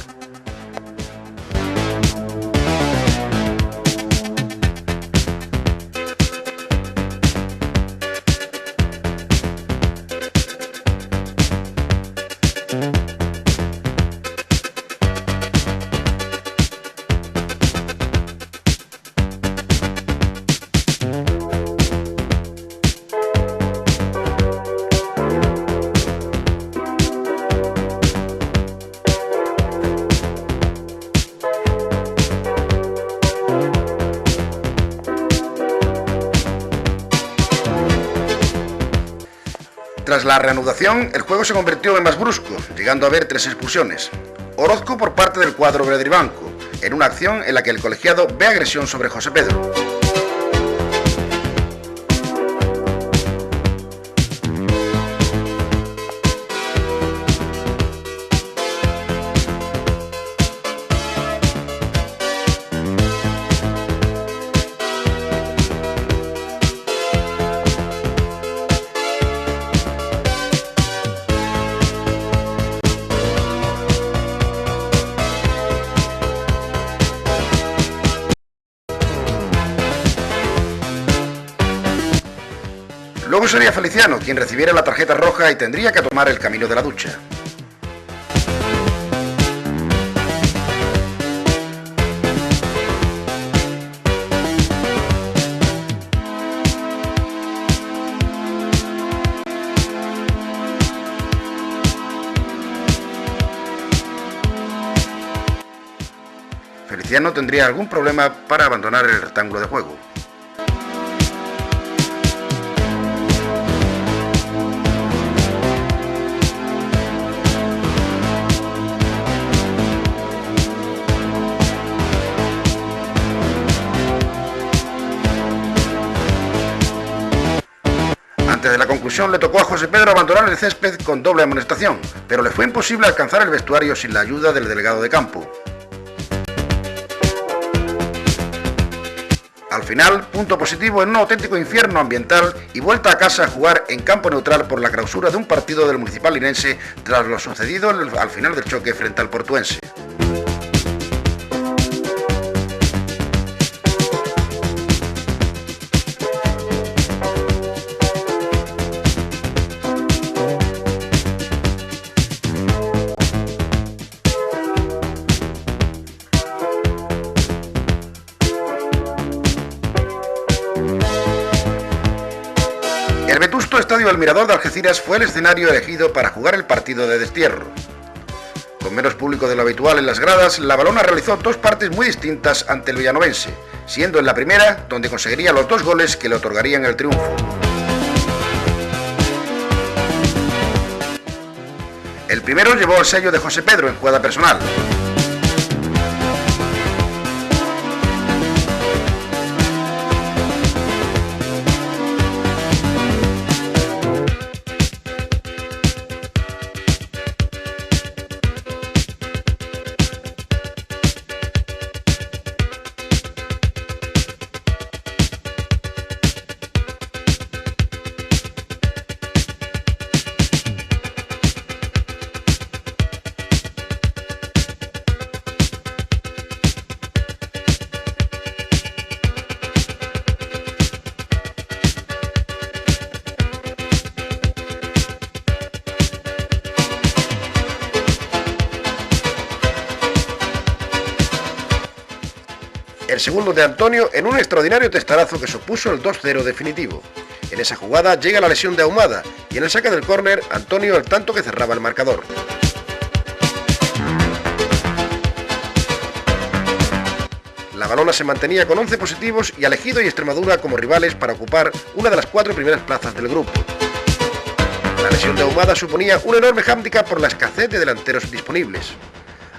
Tras la reanudación, el juego se convirtió en más brusco, llegando a haber 3 expulsiones. Orozco por parte del cuadro verdribanco, en una acción en la que el colegiado ve agresión sobre José Pedro. Luego sería Feliciano quien recibiera la tarjeta roja y tendría que tomar el camino de la ducha. Feliciano tendría algún problema para abandonar el rectángulo de juego. Antes de la conclusión le tocó a José Pedro abandonar el césped con doble amonestación, pero le fue imposible alcanzar el vestuario sin la ayuda del delegado de campo. Al final, punto positivo en un auténtico infierno ambiental y vuelta a casa a jugar en campo neutral por la clausura de un partido del Municipal Linense tras lo sucedido al final del choque frente al Portuense. El vetusto estadio El Mirador de Algeciras fue el escenario elegido para jugar el partido de destierro. Con menos público de lo habitual en las gradas, la Balona realizó 2 partes muy distintas ante el villanovense, siendo en la primera donde conseguiría los 2 goles que le otorgarían el triunfo. El primero llevó el sello de José Pedro en jugada personal. El segundo de Antonio en un extraordinario testarazo que supuso el 2-0 definitivo. En esa jugada llega la lesión de Ahumada y en el saque del córner Antonio el tanto que cerraba el marcador. La Balona se mantenía con 11 positivos y a Ejido y Extremadura como rivales para ocupar una de las 4 primeras plazas del grupo. La lesión de Ahumada suponía un enorme hándicap por la escasez de delanteros disponibles.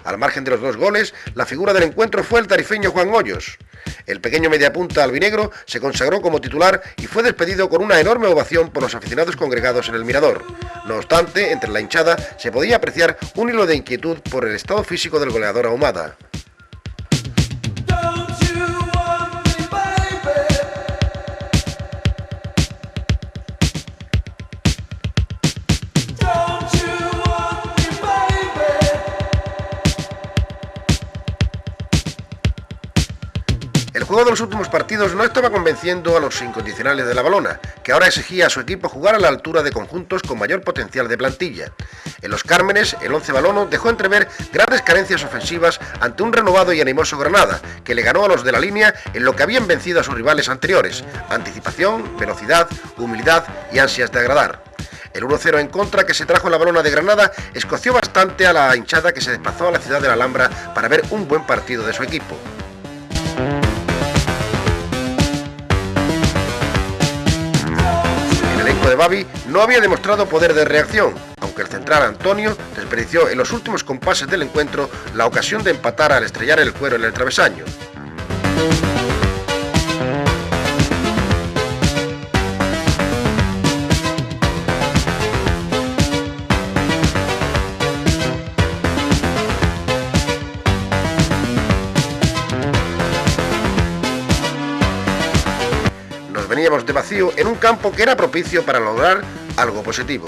Al margen de los 2 goles, la figura del encuentro fue el tarifeño Juan Hoyos. El pequeño mediapunta albinegro se consagró como titular y fue despedido con una enorme ovación por los aficionados congregados en el Mirador. No obstante, entre la hinchada se podía apreciar un hilo de inquietud por el estado físico del goleador Ahumada. El juego de los últimos partidos no estaba convenciendo a los incondicionales de la Valona, que ahora exigía a su equipo jugar a la altura de conjuntos con mayor potencial de plantilla. En Los Cármenes, el once valono dejó entrever grandes carencias ofensivas ante un renovado y animoso Granada, que le ganó a los de la línea en lo que habían vencido a sus rivales anteriores: anticipación, velocidad, humildad y ansias de agradar. El 1-0 en contra que se trajo en la Valona de Granada escoció bastante a la hinchada que se desplazó a la ciudad de la Alhambra para ver un buen partido de su equipo. El elenco de Babi no había demostrado poder de reacción, aunque el central Antonio desperdició en los últimos compases del encuentro la ocasión de empatar al estrellar el cuero en el travesaño. Veníamos de vacío en un campo que era propicio para lograr algo positivo.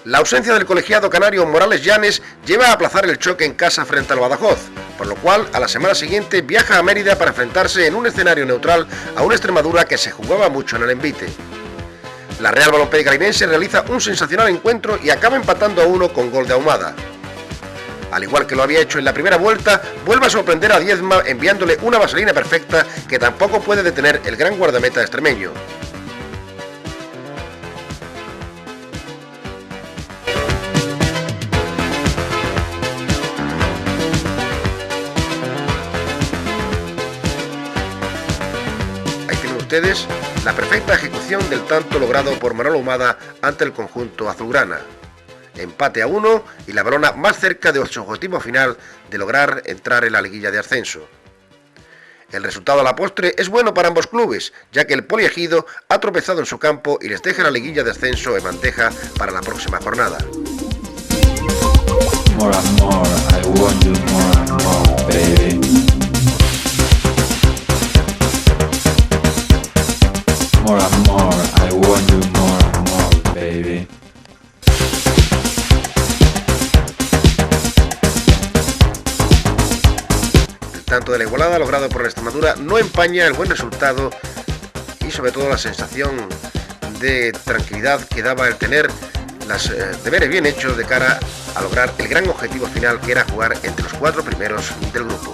La ausencia del colegiado canario Morales Llanes lleva a aplazar el choque en casa frente al Badajoz, por lo cual a la semana siguiente viaja a Mérida para enfrentarse en un escenario neutral a una Extremadura que se jugaba mucho en el envite. La Real Balompédica Linense realiza un sensacional encuentro y acaba empatando a 1 con gol de Ahumada. Al igual que lo había hecho en la primera vuelta, vuelve a sorprender a Diezma enviándole una vaselina perfecta que tampoco puede detener el gran guardameta extremeño. Ahí tienen ustedes la perfecta ejecución del tanto logrado por Manolo Ahumada ante el conjunto azulgrana. Empate a 1 y la Valona más cerca de su objetivo final de lograr entrar en la liguilla de ascenso. El resultado a la postre es bueno para ambos clubes, ya que el Poliegido ha tropezado en su campo y les deja la liguilla de ascenso en bandeja para la próxima jornada. More and more, I want you more and more, baby. More and more, I want you more and more, baby. El tanto de la igualada logrado por la Extremadura no empaña el buen resultado y sobre todo la sensación de tranquilidad que daba el tener los deberes bien hechos de cara a lograr el gran objetivo final, que era jugar entre los 4 primeros del grupo.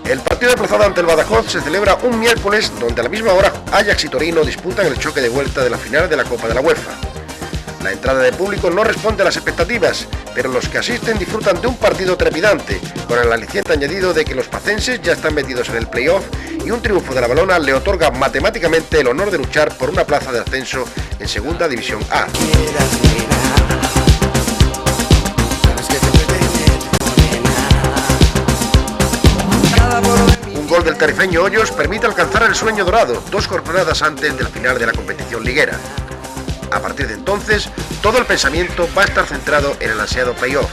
El partido desplazado ante el Badajoz se celebra un miércoles, donde a la misma hora Ajax y Torino disputan el choque de vuelta de la final de la Copa de la UEFA. La entrada de público no responde a las expectativas, pero los que asisten disfrutan de un partido trepidante, con el aliciente añadido de que los pacenses ya están metidos en el playoff y un triunfo de la Valona le otorga matemáticamente el honor de luchar por una plaza de ascenso en Segunda División A. Un gol del tarifeño Hoyos permite alcanzar el sueño dorado 2 jornadas antes del final de la competición liguera. A partir de entonces, todo el pensamiento va a estar centrado en el ansiado playoff.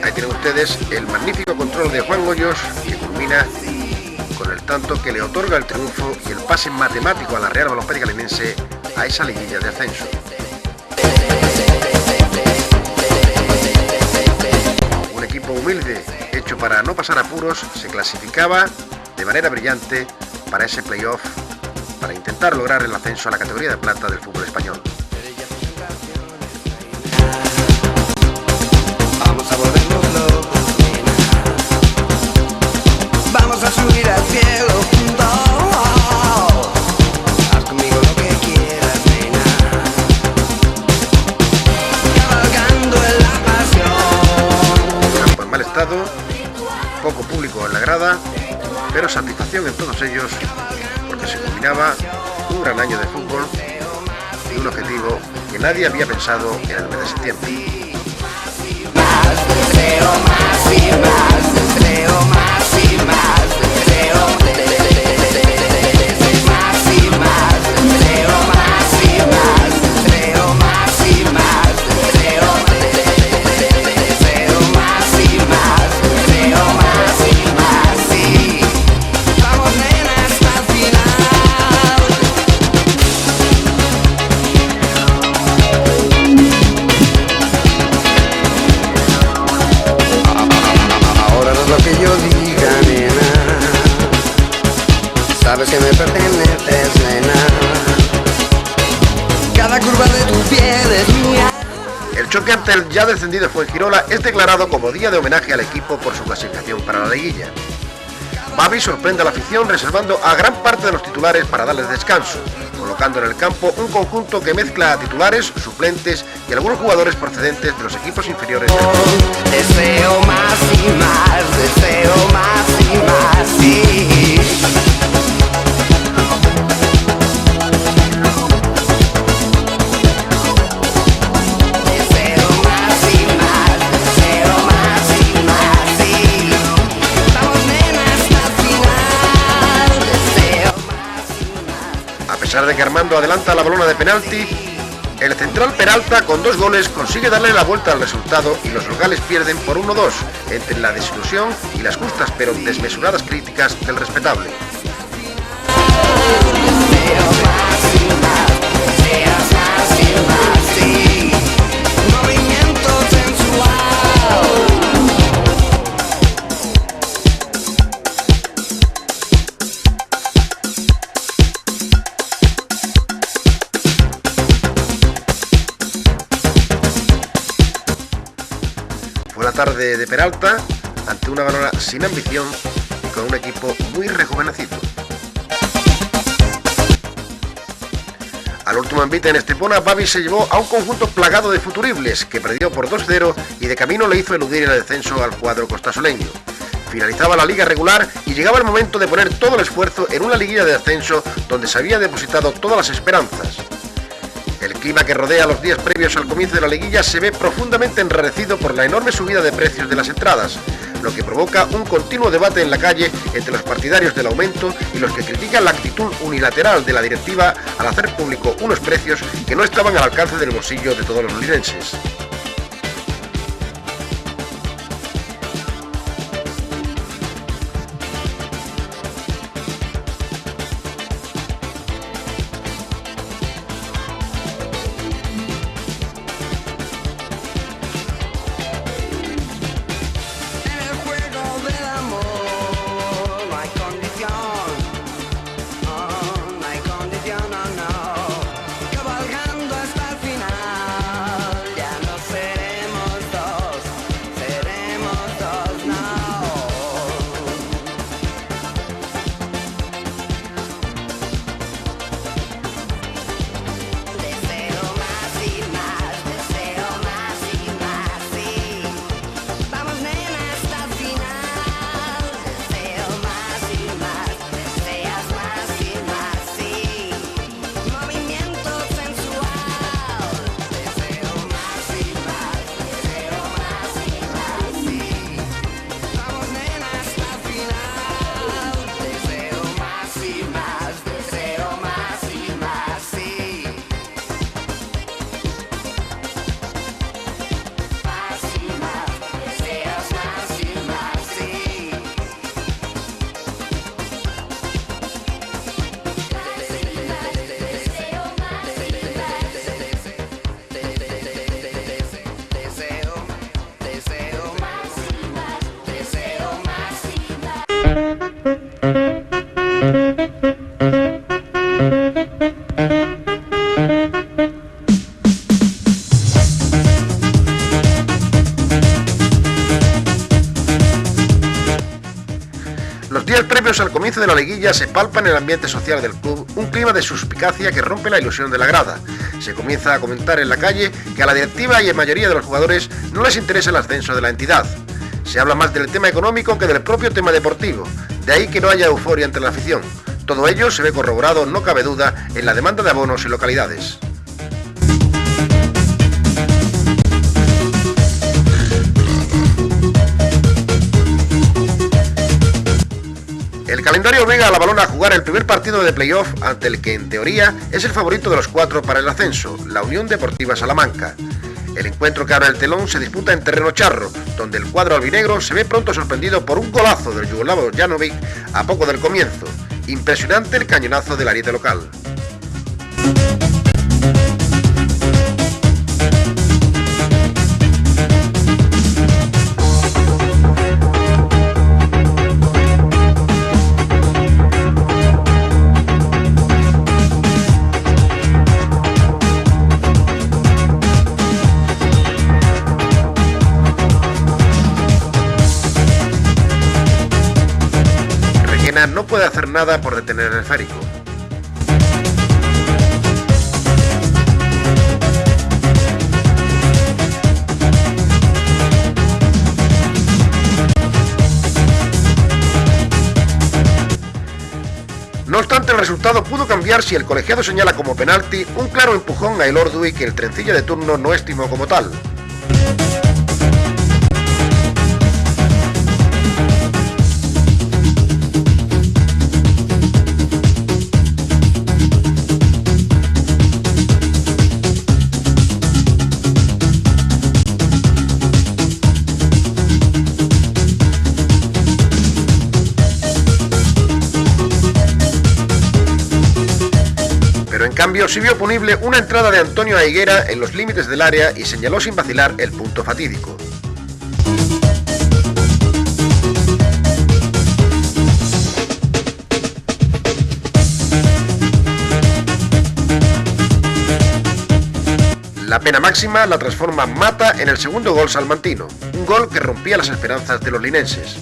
Ahí tienen ustedes el magnífico control de Juan Hoyos, que culmina con el tanto que le otorga el triunfo y el pase matemático a la Real Balompédica Linense a esa liguilla de ascenso. Un equipo humilde, hecho para no pasar apuros, se clasificaba de manera brillante para ese playoff, para intentar lograr el ascenso a la categoría de plata del fútbol español. Vamos a volvernos locos, vamos a subir al cielo juntos. Haz conmigo lo que quieras, nena. Cabalgando en la pasión. Campo en mal estado, poco público en la grada pero satisfacción en todos ellos porque se combinaba un gran año de fútbol y un objetivo que nadie había pensado en el mes de septiembre. Sabes que me perteneces, nena. Cada curva de tu piel es mía. El choque ante el ya descendido Fuengirola es declarado como día de homenaje al equipo por su clasificación para la liguilla. Babi sorprende a la afición reservando a gran parte de los titulares para darles descanso, colocando en el campo un conjunto que mezcla a titulares, suplentes y algunos jugadores procedentes de los equipos inferiores del club. Deseo más y más, deseo más y más, sí. A pesar de que Armando adelanta la balona de penalti, el central Peralta con 2 goles consigue darle la vuelta al resultado y los locales pierden por 1-2 entre la desilusión y las justas pero desmesuradas críticas del respetable. Fue la tarde de Peralta ante una Balona sin ambición y con un equipo muy rejuvenecido. Al último envite en Estepona, Babi se llevó a un conjunto plagado de futuribles que perdió por 2-0 y de camino le hizo eludir el descenso al cuadro costasoleño. Finalizaba la liga regular y llegaba el momento de poner todo el esfuerzo en una liguilla de ascenso donde se había depositado todas las esperanzas. El clima que rodea los días previos al comienzo de la liguilla se ve profundamente enrarecido por la enorme subida de precios de las entradas, lo que provoca un continuo debate en la calle entre los partidarios del aumento y los que critican la actitud unilateral de la directiva al hacer público unos precios que no estaban al alcance del bolsillo de todos los linenses. Los días previos al comienzo de la liguilla se palpa en el ambiente social del club un clima de suspicacia que rompe la ilusión de la grada. Se comienza a comentar en la calle que a la directiva y a la mayoría de los jugadores no les interesa el ascenso de la entidad. Se habla más del tema económico que del propio tema deportivo, De ahí que no haya euforia entre la afición. Todo ello se ve corroborado, no cabe duda, en la demanda de abonos en localidades. El calendario obliga a La Valona a jugar el primer partido de playoff ante el que en teoría es el favorito de los 4 para el ascenso, la Unión Deportiva Salamanca. El encuentro que abre el telón se disputa en terreno charro, donde el cuadro albinegro se ve pronto sorprendido por un golazo del yugoslavo Janovic a poco del comienzo. Impresionante el cañonazo del ariete local. No puede hacer nada por detener el esférico. No obstante, el resultado pudo cambiar si el colegiado señala como penalti un claro empujón a el Ordui que el trencilla de turno no estimó como tal. En cambio, sí vio punible una entrada de Antonio a Higuera en los límites del área y señaló sin vacilar el punto fatídico. La pena máxima la transforma Mata en el segundo gol salmantino, un gol que rompía las esperanzas de los linenses.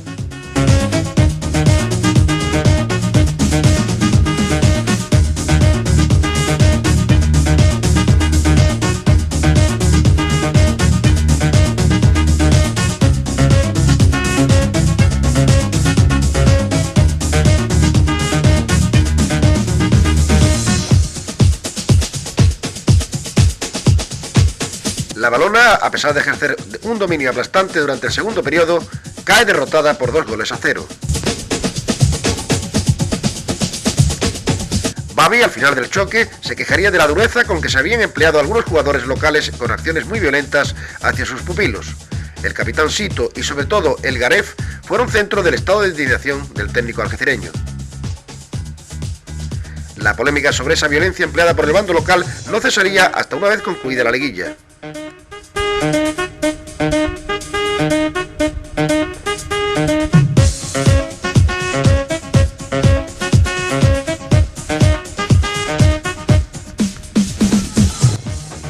La Valona, a pesar de ejercer un dominio aplastante durante el segundo periodo, cae derrotada por 2-0. Babi, al final del choque, se quejaría de la dureza con que se habían empleado algunos jugadores locales con acciones muy violentas hacia sus pupilos. El capitán Sito y sobre todo el Garef fueron centro del estado de indignación del técnico algecireño. La polémica sobre esa violencia empleada por el bando local no cesaría hasta una vez concluida la liguilla.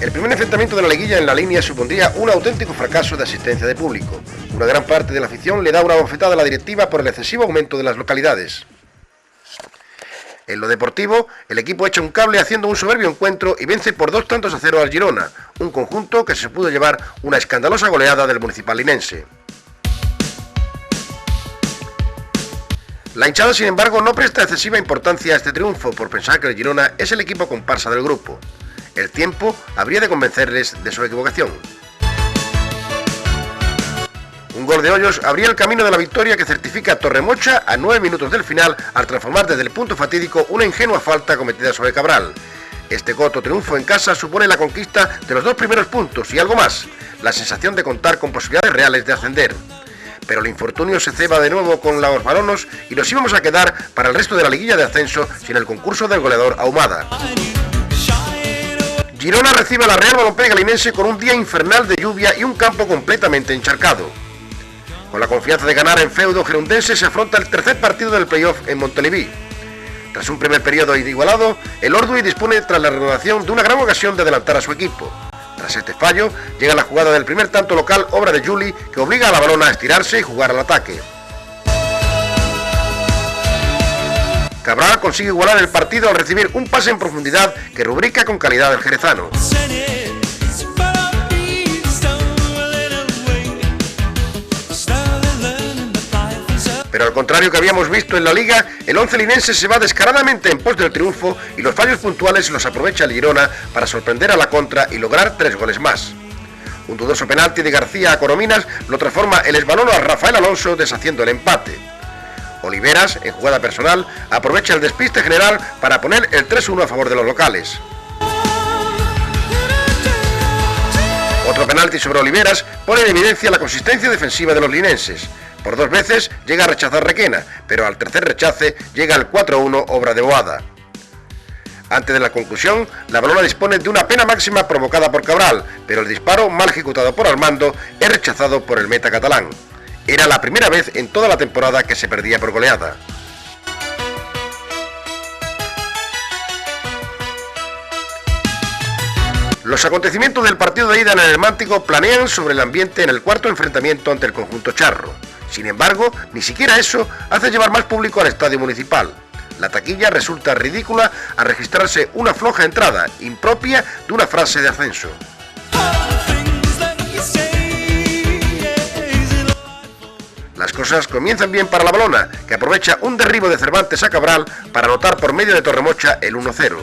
El primer enfrentamiento de la liguilla en la línea supondría un auténtico fracaso de asistencia de público. Una gran parte de la afición le da una bofetada a la directiva por el excesivo aumento de las localidades. En lo deportivo, el equipo echa un cable haciendo un soberbio encuentro y vence por 2-0 al Girona, un conjunto que se pudo llevar una escandalosa goleada del Municipal linense. La hinchada, sin embargo, no presta excesiva importancia a este triunfo por pensar que el Girona es el equipo comparsa del grupo. El tiempo habría de convencerles de su equivocación. Un gol de Hoyos abría el camino de la victoria que certifica a Torremocha a 9 minutos del final al transformar desde el punto fatídico una ingenua falta cometida sobre Cabral. Este corto triunfo en casa supone la conquista de los 2 primeros puntos y algo más, la sensación de contar con posibilidades reales de ascender. Pero el infortunio se ceba de nuevo con los balonos y nos íbamos a quedar para el resto de la liguilla de ascenso sin el concurso del goleador Ahumada. Girona recibe a la Real Balonpédica linense con un día infernal de lluvia y un campo completamente encharcado. Con la confianza de ganar en feudo gerundense se afronta el tercer partido del playoff en Montelivi. Tras un primer periodo igualado, el Ordui dispone tras la renovación de una gran ocasión de adelantar a su equipo. Tras este fallo, llega la jugada del primer tanto local, obra de Juli, que obliga a la Valona a estirarse y jugar al ataque. Cabral consigue igualar el partido al recibir un pase en profundidad que rubrica con calidad el jerezano. Pero al contrario que habíamos visto en la Liga, el once linense se va descaradamente en pos del triunfo y los fallos puntuales los aprovecha el Girona para sorprender a la contra y lograr 3 goles más. Un dudoso penalti de García a Corominas lo transforma el esbalono a Rafael Alonso deshaciendo el empate. Oliveras, en jugada personal, aprovecha el despiste general para poner el 3-1 a favor de los locales. Otro penalti sobre Oliveras pone en evidencia la consistencia defensiva de los linenses. Por 2 veces llega a rechazar Requena, pero al tercer rechace llega el 4-1 obra de Boada. Antes de la conclusión, la Balona dispone de una pena máxima provocada por Cabral, pero el disparo, mal ejecutado por Armando, es rechazado por el meta catalán. Era la primera vez en toda la temporada que se perdía por goleada. Los acontecimientos del partido de ida en el Hermántico planean sobre el ambiente en el cuarto enfrentamiento ante el conjunto charro. Sin embargo, ni siquiera eso hace llevar más público al estadio municipal. La taquilla resulta ridícula al registrarse una floja entrada, impropia de una frase de ascenso. Las cosas comienzan bien para la Balona, que aprovecha un derribo de Cervantes a Cabral para anotar por medio de Torremocha el 1-0.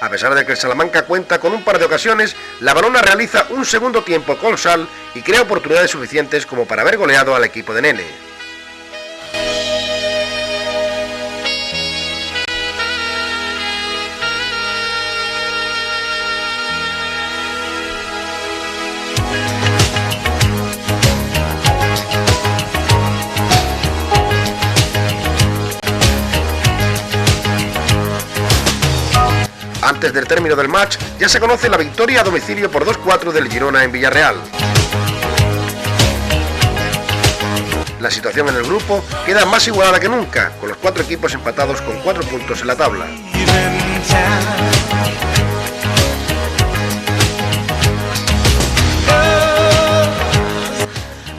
A pesar de que el Salamanca cuenta con un par de ocasiones, la Balona realiza un segundo tiempo colosal y crea oportunidades suficientes como para haber goleado al equipo de Nene. Antes del término del match, ya se conoce la victoria a domicilio por 2-4 del Girona en Villarreal. La situación en el grupo queda más igualada que nunca, con los 4 equipos empatados con 4 puntos en la tabla.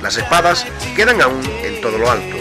Las espadas quedan aún en todo lo alto.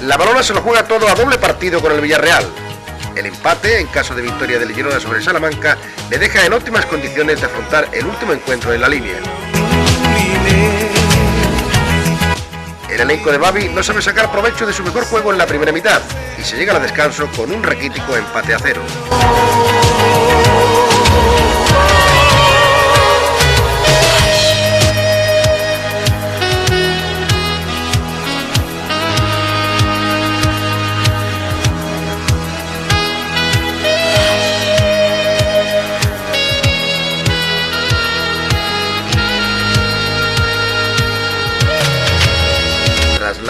La Balona se lo juega todo a doble partido con el Villarreal. El empate, en caso de victoria del Girona sobre Salamanca, le deja en óptimas condiciones de afrontar el último encuentro en la línea. El elenco de Babi no sabe sacar provecho de su mejor juego en la primera mitad y se llega al descanso con un raquítico empate a 0.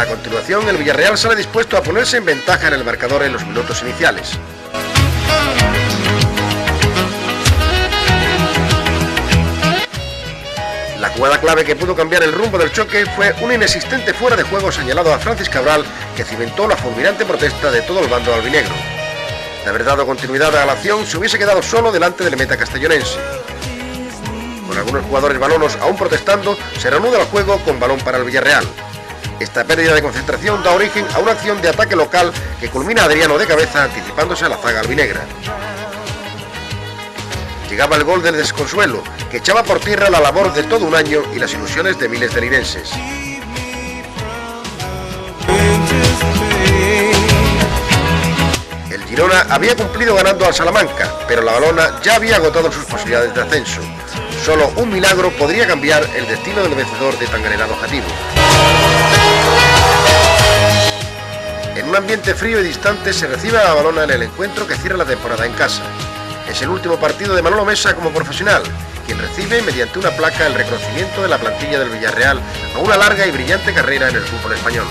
A continuación, el Villarreal sale dispuesto a ponerse en ventaja en el marcador en los minutos iniciales. La jugada clave que pudo cambiar el rumbo del choque fue un inexistente fuera de juego señalado a Francis Cabral, que cimentó la fulminante protesta de todo el bando albinegro. De haber dado continuidad a la acción, se hubiese quedado solo delante del meta castellonense. Con algunos jugadores balonos aún protestando, se reanuda el juego con balón para el Villarreal. Esta pérdida de concentración da origen a una acción de ataque local que culmina Adriano de cabeza anticipándose a la zaga albinegra. Llegaba el gol del desconsuelo, que echaba por tierra la labor de todo un año y las ilusiones de miles de linenses. El Girona había cumplido ganando al Salamanca, pero la Valona ya había agotado sus posibilidades de ascenso. Solo un milagro podría cambiar el destino del vencedor de tan anhelado objetivo. En un ambiente frío y distante se recibe a la Valona en el encuentro que cierra la temporada en casa. Es el último partido de Manolo Mesa como profesional, quien recibe mediante una placa el reconocimiento de la plantilla del Villarreal a una larga y brillante carrera en el fútbol español.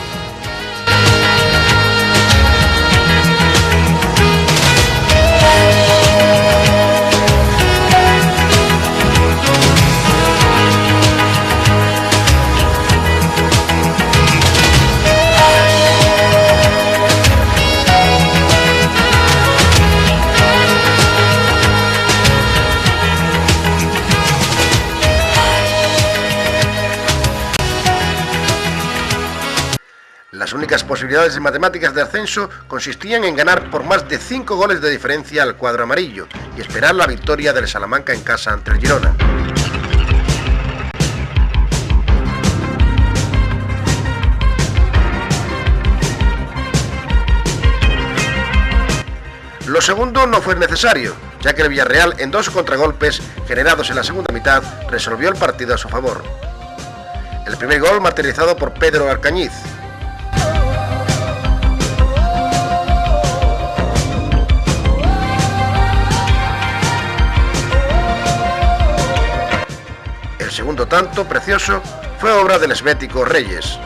Las únicas posibilidades matemáticas de ascenso consistían en ganar por más de 5 goles de diferencia al cuadro amarillo y esperar la victoria del Salamanca en casa ante el Girona. Lo segundo no fue necesario, ya que el Villarreal, en 2 contragolpes generados en la segunda mitad, resolvió el partido a su favor. El primer gol materializado por Pedro Alcañiz. El segundo tanto, precioso, fue obra del esbético Reyes.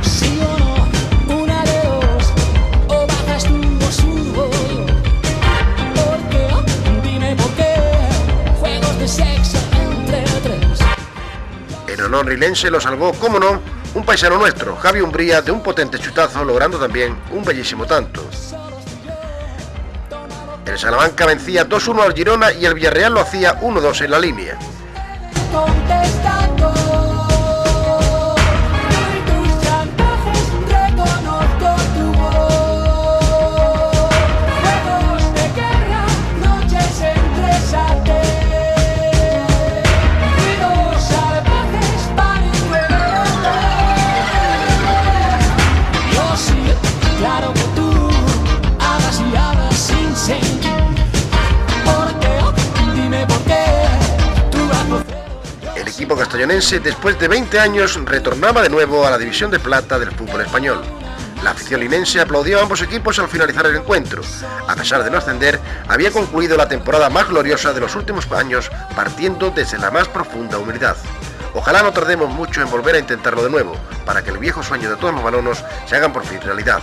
Sí o no, una de dos, o bajas tú o subo yo. ¿Por qué? Dime por qué. Juegos de sexo entre tres. En honor rilense lo salvó, cómo no, un paisano nuestro, Javi Umbría, de un potente chutazo, logrando también un bellísimo tanto. El Salamanca vencía 2-1 al Girona y el Villarreal lo hacía 1-2 en la línea. Contestando, en tus chantajes reconozco tu voz. Juegos de guerra, noches entre sartén. Ruidos salvajes para yo sí, claro que tú hagas y hagas sin sentir. ¿Por qué? Dime por qué. El equipo castellonense, después de 20 años, retornaba de nuevo a la división de plata del fútbol español. La afición linense aplaudió a ambos equipos al finalizar el encuentro. A pesar de no ascender, había concluido la temporada más gloriosa de los últimos años, partiendo desde la más profunda humildad. Ojalá no tardemos mucho en volver a intentarlo de nuevo, para que el viejo sueño de todos los valonos se hagan por fin realidad.